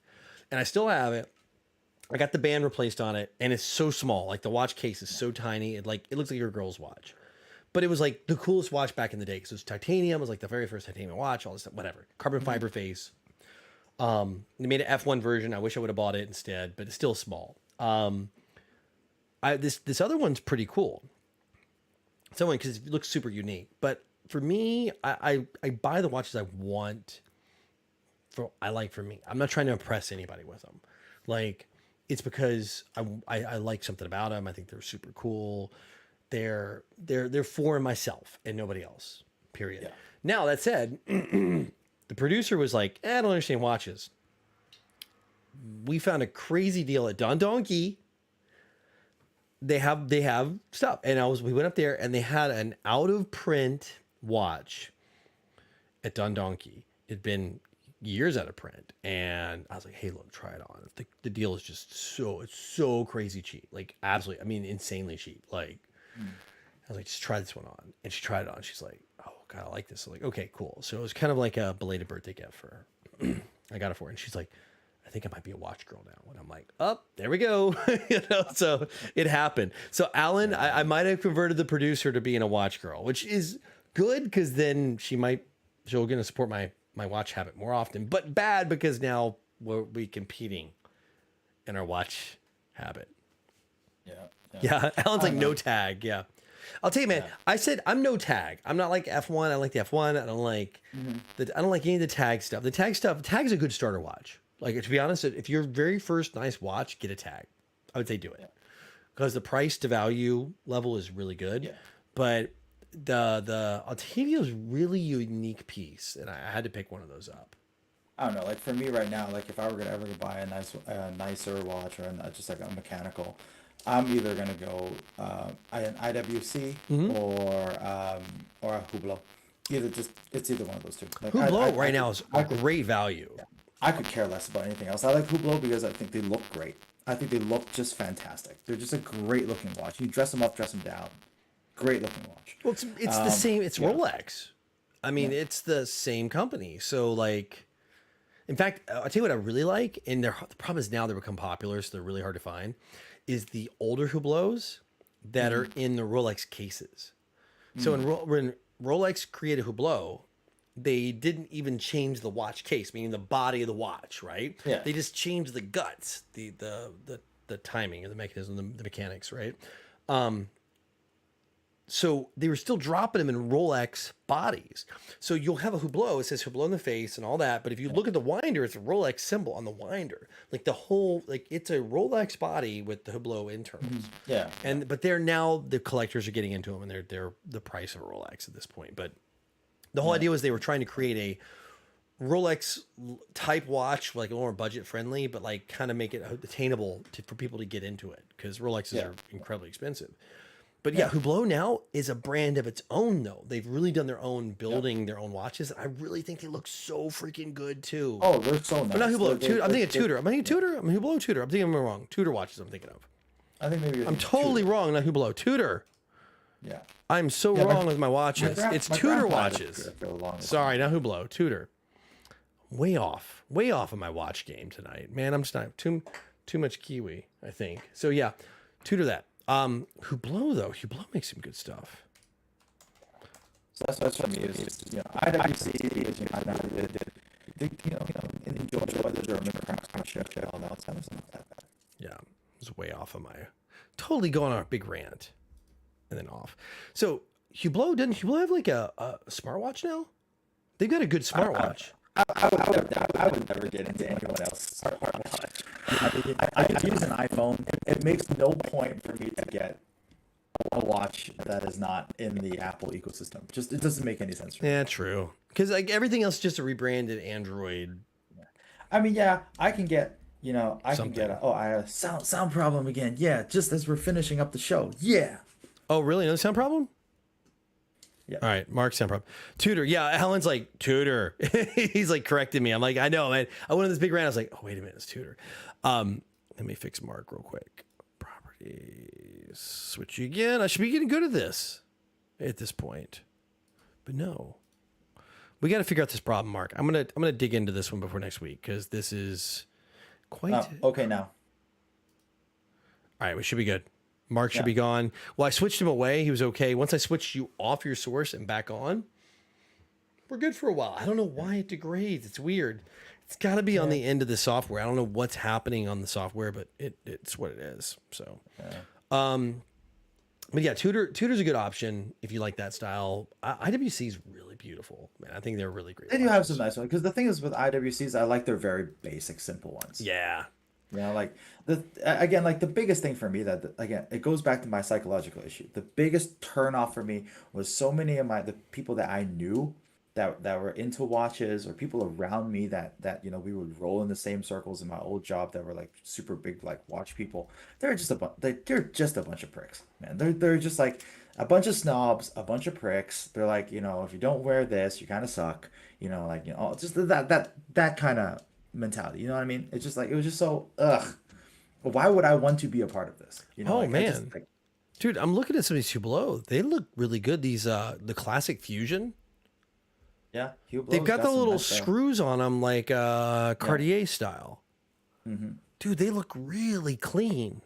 and I still have it. I got the band replaced on it, and it's so small. Like the watch case is so tiny. It looks like your girl's watch. But it was like the coolest watch back in the day because it was titanium. It was like the very first titanium watch. All this stuff, whatever. Carbon fiber face. They made an F1 version. I wish I would have bought it instead, but it's still small. This other one's pretty cool. Someone because it looks super unique. But for me, I buy the watches I want. I like for me. I'm not trying to impress anybody with them. Like it's because I like something about them. I think they're super cool. They're for myself and nobody else. Period. Yeah. Now that said, the producer was like, I don't understand watches. We found a crazy deal at Don Donkey. They have stuff, and we went up there and they had an out of print watch at Don Donkey. It'd been years out of print, and I was like, hey, look, try it on. The deal is just it's so crazy cheap, like absolutely, I mean, insanely cheap. Like I was like, just try this one on, and she tried it on. She's like, oh god, I like this. I'm like, okay, cool. So it was kind of like a belated birthday gift for her. I got it for her, and she's like, I think I might be a watch girl now. And I'm like, oh, there we go. You know, so it happened. So Alan, I might have converted the producer to being a watch girl, which is good because then she'll going to support my watch habit more often, but bad because now we'll be competing in our watch habit. Yeah. Yeah, Alan's I like don't no know. tag. Yeah, I'll tell you, man. Yeah. I said I'm no tag. I'm not like F1. I don't like the F1. I don't like I don't like any of the tag stuff. The tag stuff. Tag's a good starter watch. Like to be honest, if your very first nice watch, get a tag. I would say do it because the price to value level is really good. Yeah. But the Altavia is really unique piece, and I had to pick one of those up. I don't know. Like for me right now, like if I were gonna ever buy a nicer watch or just like a mechanical, I'm either gonna go an IWC or a Hublot. It's either one of those two. Like Hublot I right could now is I could great value. I could care less about anything else. I like Hublot because I think they look great. I think they look just fantastic. They're just a great looking watch. You dress them up, dress them down. Great looking watch. Well, it's the same. It's Yeah. Rolex. I mean, it's the same company. So like, in fact, I'll tell you what I really like, and the problem is now they become popular, so they're really hard to find, is the older Hublots that are in the Rolex cases. So when Rolex created Hublot, they didn't even change the watch case, meaning the body of the watch, right? Yeah. They just changed the guts, the timing, or the mechanism, the mechanics, right? So they were still dropping them in Rolex bodies. So you'll have a Hublot, it says Hublot in the face and all that. But if you look at the winder, it's a Rolex symbol on the winder. Like the whole, like it's a Rolex body with the Hublot internals. Yeah. But they're now, the collectors are getting into them, and they're the price of a Rolex at this point. But the whole idea was they were trying to create a Rolex type watch, like a more budget friendly, but like kind of make it attainable for people to get into it, because Rolexes are incredibly expensive. But yeah, Hublot now is a brand of its own, though. They've really done their own building, their own watches. I really think they look so freaking good too. Oh, they're so nice. But not Hublot. They're- I'm thinking they're- Tudor. I'm thinking Tudor. I'm Hublot Tudor. I'm thinking I'm wrong. Tudor watches I'm thinking of. I think maybe you're I'm thinking totally Tudor. wrong. Not Hublot. Tudor. Yeah. I'm so Yeah, wrong with my watches. It's my Tudor grandpa had watches. Tudor for a long time. Sorry, not Hublot. Tudor. Way off of my watch game tonight, man. I'm just not too much kiwi, I think. So yeah, Tudor that. Hublot though, Hublot makes some good stuff. So that's what I mean. Is IWC is enjoy the German craftsmanship and all that stuff. It's not that bad. Yeah, it was way off of my. Totally going on a big rant, and then off. So Hublot have like a smartwatch now? They've got a good smartwatch. I would never get into anyone else's smartwatch. I use an iPhone. It makes no point for me to get a watch that is not in the Apple ecosystem. Just it doesn't make any sense for me. Yeah, true. Because like everything else is just a rebranded Android. I mean, yeah, I can get I Something. can get I had a sound problem again. Yeah, just as we're finishing up the show. Yeah. Oh, really? Another sound problem? Yeah. All right, Mark, sound problem. Tudor. Yeah, Alan's like, Tudor. He's like correcting me. I'm like, I know, man. I went on this big rant. I was like, oh, wait a minute, it's Tudor. Let me fix Mark real quick. Properties. Switch you again. I should be getting good at this at this point. But no. We got to figure out this problem, Mark. I'm gonna dig into this one before next week, because this is quite Okay, now. All right, we should be good. Mark should be gone. Well, I switched him away. He was okay. Once I switched you off your source and back on, we're good for a while. I don't know why it degrades. It's weird. It's got to be on the end of the software. I don't know what's happening on the software, but it's what it is. So, but yeah, Tudor's a good option if you like that style. IWC is really beautiful, man. I think they're really great. They do have watches. some nice ones because the thing is with IWCs, I like their very basic, simple ones. Yeah. Like the biggest thing for me that again, it goes back to my psychological issue. The biggest turn off for me was so many of the people that I knew that were into watches, or people around me that we would roll in the same circles in my old job that were like super big like watch people. They're just a bunch of pricks, man. They're just like a bunch of snobs, a bunch of pricks. They're like, if you don't wear this, you kind of suck. Just that kind of mentality. You know what I mean? It's just like, it was just so ugh. Why would I want to be a part of this? Oh, I man. just, like, Dude, I'm looking at some of these Hublot. They look really good. These the classic Fusion. yeah, They've got the some little nice, screws on them, like Cartier style. Dude, they look really clean.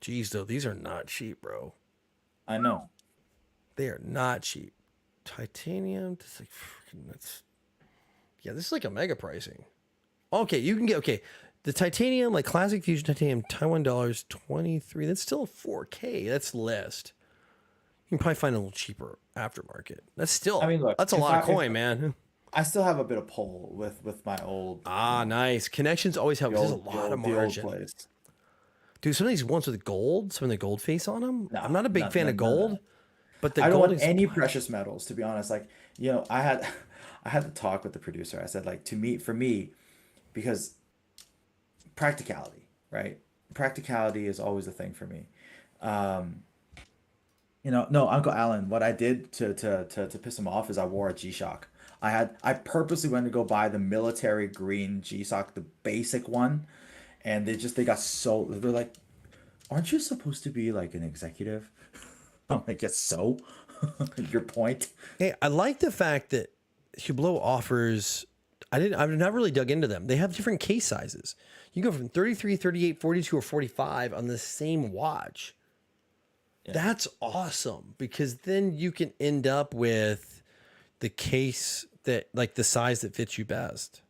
Jeez, though, these are not cheap, bro. I know. They are not cheap. Titanium, this is like freaking nuts. Yeah, this is like a mega pricing. Okay, you can get the titanium, like classic fusion titanium, Taiwan dollars 23. That's still 4K. That's list. You can probably find a little cheaper aftermarket. I mean, look, That's a lot of coin, man. I still have a bit of pull with my old, Ah, nice. Connections always help. There's a lot of the old margin. place. Dude, some of these ones with gold, some of the gold face on them. No, I'm not a big fan of none of gold, that. but the I don't gold want is any precious metals, to be honest. Like, I had I had to talk with the producer. I said, like, for me, because practicality, right? Practicality is always a thing for me. Um, no, Uncle Alan, what I did to piss him off is I wore a G-Shock. I purposely went to go buy the military green G-Shock, the basic one, and they got so they're like, aren't you supposed to be like an executive? I'm like, yes, so your point. Hey, I like the fact that Hublot offers. I've not really dug into them. They have different case sizes. You go from 33, 38, 42, or 45 on the same watch. Yeah. That's awesome because then you can end up with the case that like the size that fits you best.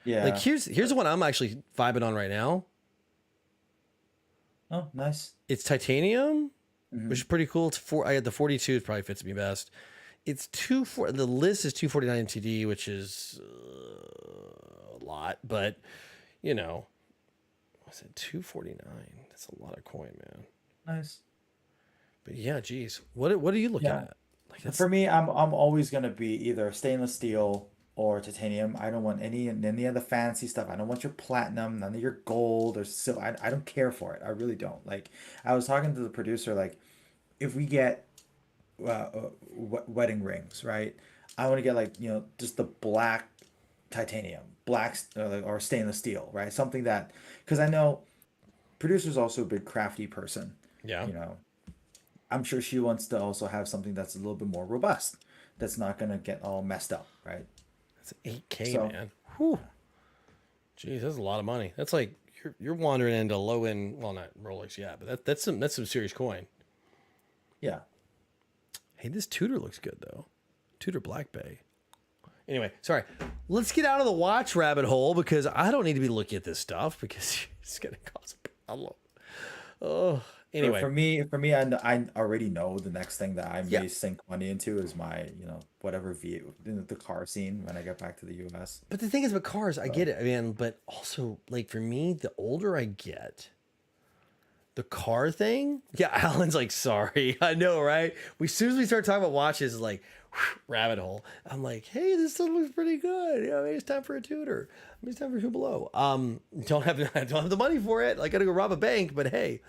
Yeah. Like here's the one I'm actually vibing on right now. Oh, nice. It's titanium, which is pretty cool. I got the 42. It probably fits me best. It's the list is 249 TD, which is a lot, but I said 249. That's a lot of coin, man. Nice. But yeah, geez, what are you looking Yeah. at? Like that's For me, I'm always gonna be either stainless steel or titanium. I don't want any of the fancy stuff. I don't want your platinum, none of your gold or silver. I don't care for it. I really don't. Like I was talking to the producer, like if we get wedding rings, right? I want to get like just the black titanium, or stainless steel, right? Something that because I know producer's also a big crafty person. yeah, You know, I'm sure she wants to also have something that's a little bit more robust, that's not gonna get all messed up, right? that's 8K, So man. Whew. Geez, that's a lot of money. That's like you're wandering into low end. Well, not Rolex yet, but that's some serious coin. yeah, Hey, this Tudor looks good though. Tudor Black Bay. Anyway, sorry. Let's get out of the watch rabbit hole because I don't need to be looking at this stuff because it's gonna cause a problem. Oh, anyway. For me, I already know the next thing that I Yeah. may sink money into is my whatever view the car scene when I get back to the U.S. But the thing is with cars, I get it, man. But also, like for me, the older I get, the car thing. Yeah, Alan's like, sorry, I know, right? As soon as we start talking about watches, it's like rabbit hole. I'm like, hey, this stuff looks pretty good. Maybe it's time for a Tudor. Maybe it's time for Hublot. I don't have the money for it. I got to go rob a bank. But hey,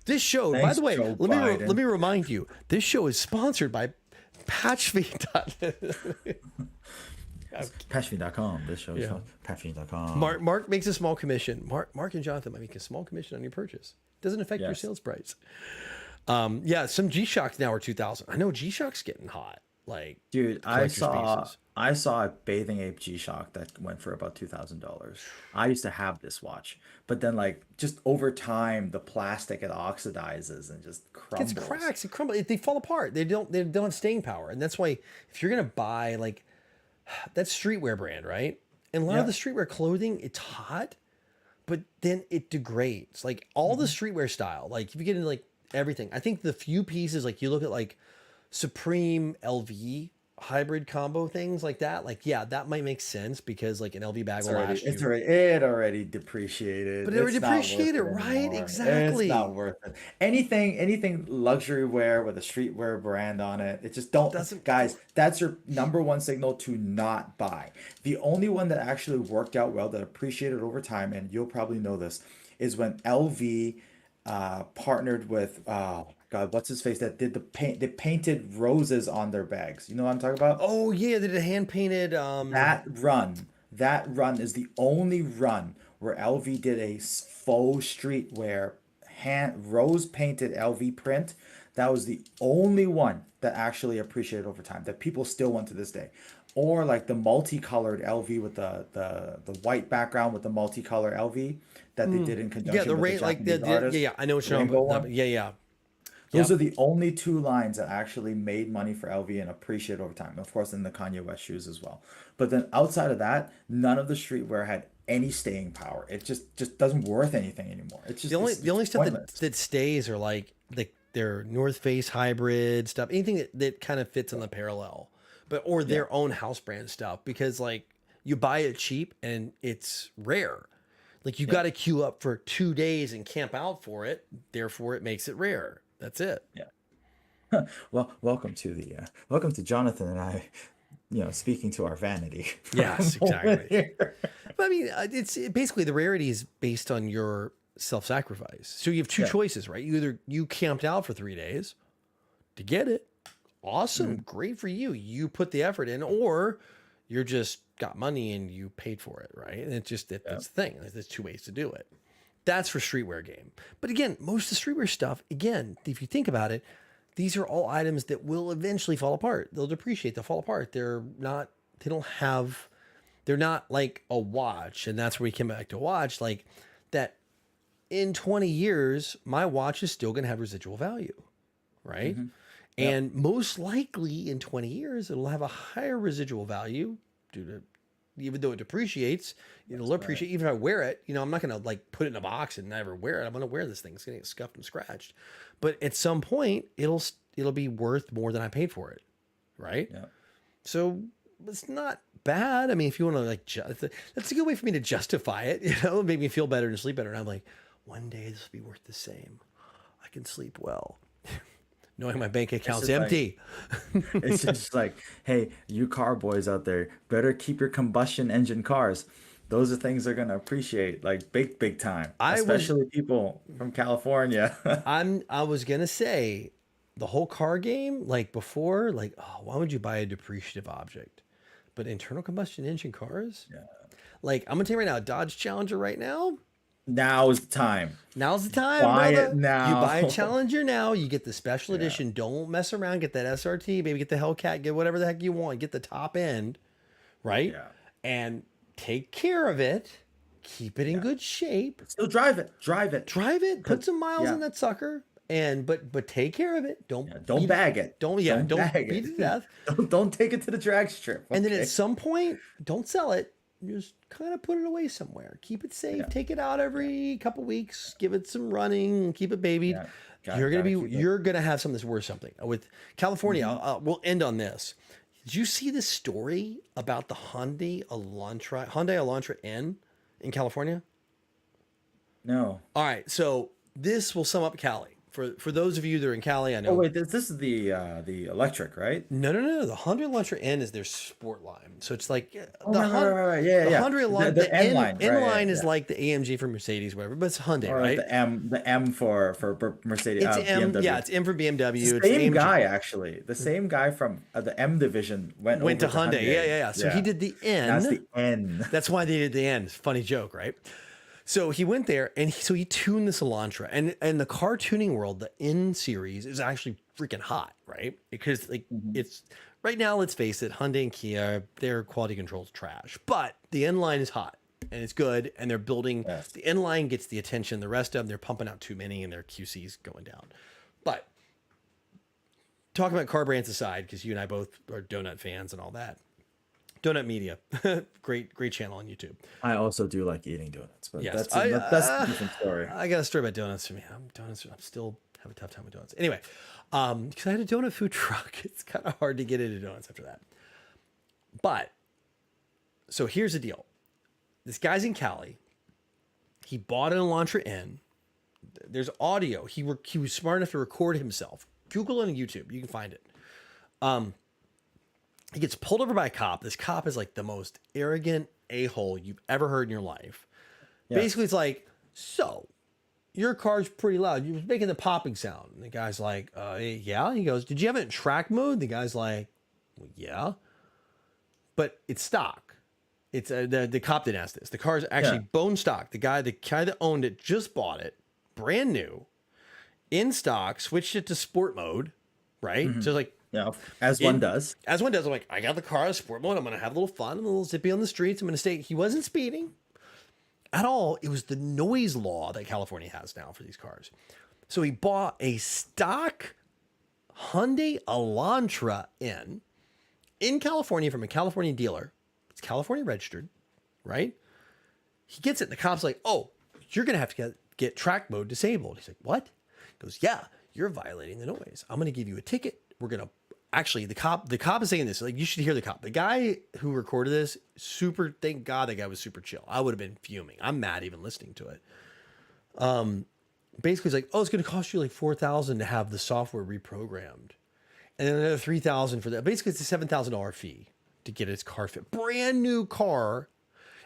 this show. By Thanks, the way, Joe let me Biden. remind you, this show is sponsored by Patchfeed. Patchme.com. This show is Yeah. Patchme.com. Mark makes a small commission. Mark and Jonathan might make a small commission on your purchase. Doesn't affect your Yes. sales price. Yeah, some G Shocks now are 2,000. I know G Shock's getting hot. Like, Dude, collector's pieces. I saw a Bathing Ape G-Shock that went for about $2,000. I used to have this watch, but then like just over time, the plastic it oxidizes and just Gets crumbles. cracks and crumble. They fall apart. They don't have staying power, and that's why if you're gonna buy like that streetwear brand, right? And a lot of Yeah. the streetwear clothing, it's hot, but then it degrades. Like all the Mm-hmm. streetwear style, like if you get into like everything, I think the few pieces, like you look at like Supreme LV hybrid combo things like that, like yeah, that might make sense because like an LV bag will last you. It already depreciated. But it already It's not worth depreciated, it right? anymore. Exactly. It's not worth it. Anything luxury wear with a streetwear brand on it, it just don't Doesn't- guys, that's your number one signal to not buy. The only one that actually worked out well that appreciated over time, and you'll probably know this, is when LV partnered with God, what's his face that did the paint? They painted roses on their bags. You know what I'm talking about? Oh yeah, they did a hand painted. That run is the only run where LV did a faux streetwear hand rose painted LV print. That was the only one that actually appreciated over time that people still want to this day. Or like the multicolored LV with the white background with the multicolor LV that they did in Yeah, conjunction the with rain, the like Japanese artist. yeah, I know what you're talking Rainbow about. one. Yeah. Those are Yep. the only two lines that actually made money for LV and appreciate over time. Of course, in the Kanye West shoes as well. But then outside of that, none of the streetwear had any staying power. It just doesn't worth anything anymore. It's The just only it's stuff pointless. that stays are like their North Face hybrid stuff, anything that kind of fits on the parallel, but or Yeah, their own house brand stuff because like you buy it cheap and it's rare. Like you yeah, got to queue up for 2 days and camp out for it. Therefore, it makes it rare. That's it. yeah. Well, welcome to Jonathan and I, speaking to our vanity for Yes, a moment exactly. here. But I mean, basically the rarity is based on your self-sacrifice. So you have two Yeah. choices, right? You either you camped out for 3 days to get it, awesome, Mhm. great for you. You put the effort in, or you're just got money and you paid for it, right? And it's just Yeah. that's the thing. There's two ways to do it. That's for streetwear game. But again, most of the streetwear stuff, again, if you think about it, these are all items that will eventually fall apart. They'll depreciate, they'll fall apart. They don't have, they're not like a watch. And that's where we came back to watch, like that in 20 years, my watch is still going to have residual value, right? Hmm. Yep. And most likely in 20 years, it'll have a higher residual value due to, even though it depreciates, it'll That's right. appreciate. Even if I wear it, I'm not going to like put it in a box and never wear it. I'm going to wear this thing. It's going to get scuffed and scratched. But at some point, it'll be worth more than I paid for it, right? Yeah. So it's not bad. I mean, if you want to like, that's a good way for me to justify it. Make me feel better and sleep better. And I'm like, one day this will be worth the same. I can sleep well, knowing my bank It's account's just like empty. it's just like, hey, you car boys out there, better keep your combustion engine cars. Those are things they're gonna appreciate like big time, I was especially people from California. I was gonna say the whole car game, like before, like, oh, why would you buy a depreciative object? But internal combustion engine cars, Yeah. like I'm gonna tell you right now, Dodge Challenger right now, Now is the time. now's the time, Buy it brother. You buy a now. Challenger now, you get the special Yeah. edition. Don't mess around. Get that SRT, baby. Get the Hellcat. Get whatever the heck you want. Get the top end, right? Yeah. And take care of it. Keep it in Yeah. good shape. Still drive it. Drive it. Drive it. Put 'Cause- some miles yeah. on that sucker. And but take care of it. Don't Yeah. Don't beat it. bag it. Don't Don't bag beat it it. to death. Don't take it to the drag strip. And then Okay. at some point, don't sell it. Just kind of put it away somewhere. Keep it safe. Yeah. Take it out every couple weeks. Give it some running. Keep it babied. Yeah. Gotta keep it. You're gonna have something that's worth something. With California, we'll end on this. Did you see this story about the Hyundai Elantra N in California? No. All right, so this will sum up Cali. For those of you that are in Cali, I Oh know. wait, this is the electric, right? No. The Hyundai Elantra N is their sport line. So it's like Oh, right. Yeah, the yeah. Hyundai Elantra, The N line. N Right, line yeah, is yeah. like the AMG for Mercedes, whatever, but it's Hyundai, Or like right? the M for Mercedes, It's M, BMW. yeah, it's M for BMW. It's the It's same AMG. guy actually. The same guy from the M division went Went to over Hyundai. Yeah. So he Yeah. did the N. That's the N. That's why they did the N. It's a funny joke, right? So he went there and he tuned this Elantra. And the car tuning world, the N series is actually freaking hot, right? Because like it's right now, let's face it, Hyundai and Kia, their quality control is trash. But the N line is hot and it's good. And they're building Yes. the N line gets the attention. The rest of them, they're pumping out too many and their QC's going down. But talking about car brands aside, because you and I both are donut fans and all that. Donut Media, great channel on YouTube. I also do like eating donuts, but Yes, that's a different story. I got a story about donuts for me. I'm still have a tough time with donuts. Anyway, because I had a donut food truck, it's kind of hard to get into donuts after that. But so here's the deal: this guy's in Cali. He bought an Elantra N. There's audio. He was smart enough to record himself. Google it on YouTube. You can find it. He gets pulled over by a cop. This cop is like the most arrogant a-hole you've ever heard in your life. Yes. Basically, it's like, so your car's pretty loud. You're making the popping sound. And the guy's like, yeah. He goes, did you have it in track mode? The guy's like, well, yeah. But it's stock. It's the cop didn't ask this. The car's actually Yeah. bone stock. The guy that owned it just bought it, brand new, in stock. Switched it to sport mode, right? So like Yeah, as one does. as one does. I'm like, I got the car in sport mode. I'm gonna have a little fun. I'm a little zippy on the streets. I'm gonna stay. He wasn't speeding at all. It was the noise law that California has now for these cars. So he bought a stock Hyundai Elantra in California from a California dealer. It's California registered, right? He gets it, and the cop's like, "Oh, you're gonna have to get track mode disabled." He's like, "What?" He goes, "Yeah, you're violating the noise. I'm gonna give you a ticket. We're gonna actually the cop is saying this. Like, you should hear the cop. The guy who recorded this, super. Thank God that guy was super chill. I would have been fuming. I'm mad even listening to it. Basically, he's like, "Oh, it's gonna cost you like $4,000 to have the software reprogrammed, and then another $3,000 for that. Basically, it's a $7,000 fee to get his car fit, brand new car."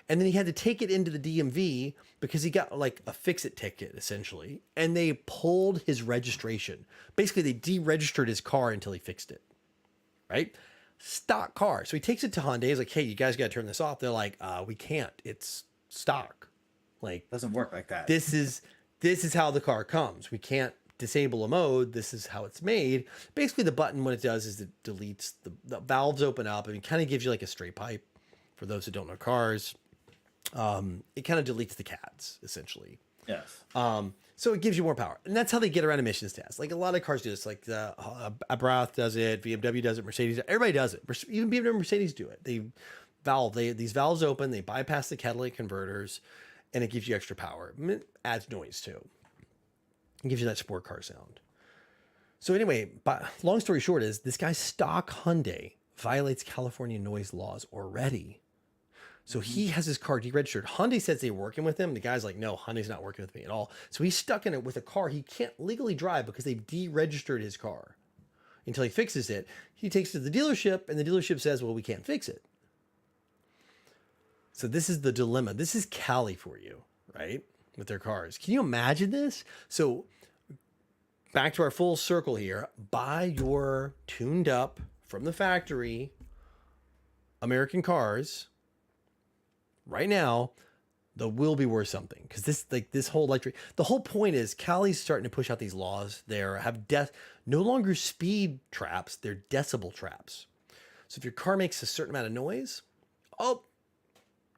And then he had to take it into the DMV because he got like a fix-it ticket, essentially. And they pulled his registration. Basically, they deregistered his car until he fixed it. Right? Stock car. So he takes it to Hyundai. He's like, "Hey, you guys got to turn this off." They're like, "We can't. It's stock. Like, Doesn't work like that. this is how the car comes. We can't disable a mode. This is how it's made." Basically, the button, what it does is it deletes the valves open up, and it kind of gives you like a straight pipe. For those who don't know cars, it kind of deletes the cats essentially. Yes. So it gives you more power, and that's how they get around emissions tests. Like a lot of cars do this. Like the Abrath does it, BMW does it, Mercedes, everybody does it. Even BMW and Mercedes do it. These valves open, they bypass the catalytic converters, and it gives you extra power. It adds noise too. It gives you that sport car sound. So anyway, long story short is this guy's stock Hyundai violates California noise laws already. So he has his car deregistered. Hyundai says they're working with him. The guy's like, "No, Hyundai's not working with me at all." So he's stuck in it with a car he can't legally drive because they've deregistered his car. Until he fixes it, he takes it to the dealership, and the dealership says, "Well, we can't fix it." So this is the dilemma. This is Cali for you, right? With their cars. Can you imagine this? So back to our full circle here. Buy your tuned up from the factory American cars right now. They will be worth something, because this whole electric, the whole point is Cali's starting to push out these laws. They're no longer speed traps, they're decibel traps. So if your car makes a certain amount of noise, oh,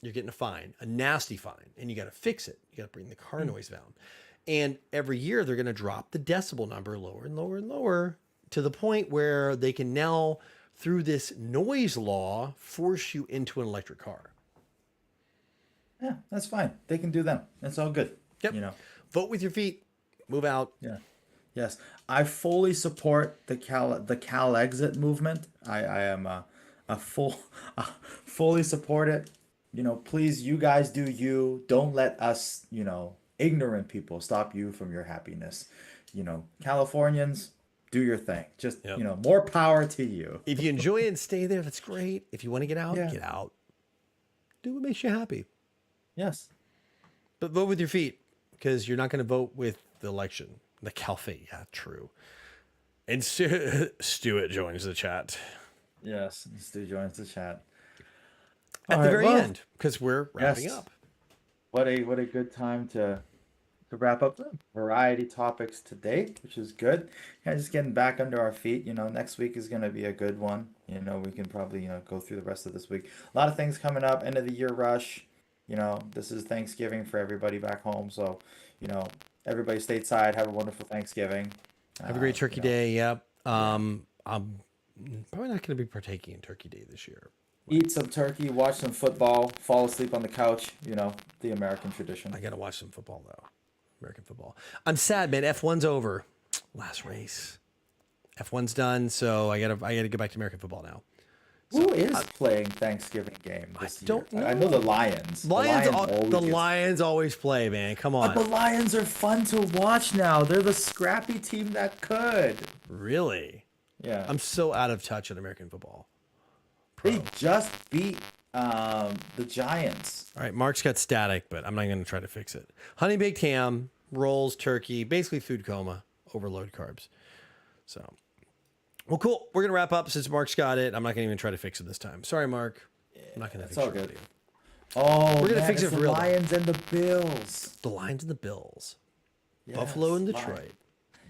you're getting a fine, a nasty fine, and you got to fix it. You got to bring the car noise down. And every year they're going to drop the decibel number lower and lower and lower, to the point where they can now, through this noise law, force you into an electric car. Yeah, that's fine. They can do them. It's all good. Yep. Vote with your feet. Move out. Yeah. Yes. I fully support the Cal exit movement. I am fully support it. Please, you guys do you. Don't let us, ignorant people stop you from your happiness. Californians, do your thing. Just, more power to you. If you enjoy it and stay there, that's great. If you want to get out, Yeah. get out. Do what makes you happy. Yes. But vote with your feet, because you're not going to vote with the election. The Calfate. Yeah, true. And Stuart joins the chat. Yes. Stu joins the chat. At the very end, because we're wrapping up. What a good time to wrap up the variety topics today, which is good. Yeah, just getting back under our feet. Next week is going to be a good one. We can probably, go through the rest of this week. A lot of things coming up. End of the year rush. This is Thanksgiving for everybody back home. So, everybody stateside, have a wonderful Thanksgiving. Have a great Turkey Day. Yep. I'm probably not going to be partaking in Turkey Day this year. Eat some turkey, watch some football, fall asleep on the couch. The American tradition. I got to watch some football, though. American football. I'm sad, man. F1's over. Last race. F1's done, so I gotta go back to American football now. Who is playing Thanksgiving game this year? don't know. I know the Lions. The Lions always play, man. Come on. But the Lions are fun to watch now. They're the scrappy team that could. Really? Yeah. I'm so out of touch on American football. They just beat the Giants. All right, Mark's got static, but I'm not going to try to fix it. Honey baked ham, rolls, turkey, basically food coma, overload carbs. So, well, cool. We're going to wrap up since Mark's got it. I'm not going to even try to fix it this time. Sorry, Mark. I'm not going to fix all it. good. Oh, we're going to fix it it's for the real. Lions and the Bills. The Lions and the Bills. Yes, Buffalo and Detroit.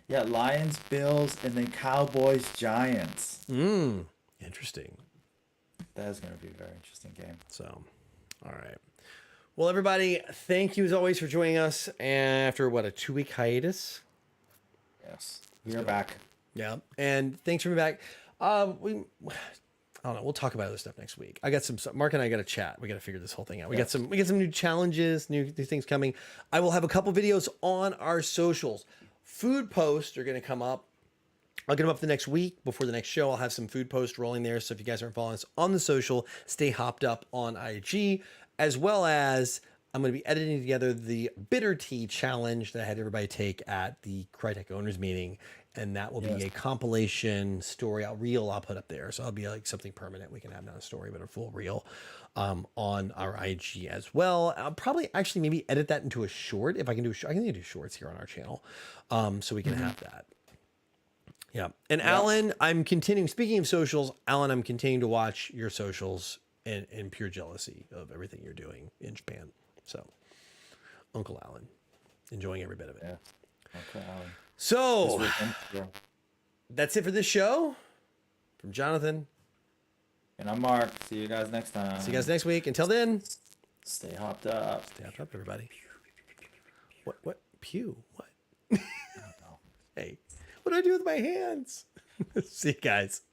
Yeah, Lions, Bills, and then Cowboys, Giants. Interesting. That is going to be a very interesting game. So, all right. Well, everybody, thank you as always for joining us after, what, a 2-week hiatus? Yes, we are back. Yeah, and thanks for being back. I don't know. We'll talk about other stuff next week. I got some. Mark and I got to chat. We got to figure this whole thing out. We got some new challenges, new things coming. I will have a couple videos on our socials. Food posts are going to come up. I'll get them up the next week before the next show. I'll have some food posts rolling there. So if you guys aren't following us on the social, stay hopped up on IG, as well as I'm going to be editing together the bitter tea challenge that I had everybody take at the Crytek owners meeting. And that will be a compilation story. I'll put up there. So it'll be like something permanent. We can have not a story, but a full reel on our IG as well. I'll probably actually maybe edit that into a short. If I can do I can do shorts here on our channel. So we can have that. Yeah. And Alan, I'm continuing, speaking of socials, Alan, I'm continuing to watch your socials in pure jealousy of everything you're doing in Japan. So Uncle Alan, enjoying every bit of it. Yeah. Okay, Alan. So that's it for this show. From Jonathan. And I'm Mark. See you guys next time. See you guys next week. Until then, stay hopped up. Stay hopped up, everybody. What? Pew? What? I don't know. Hey, what do I do with my hands? See you guys.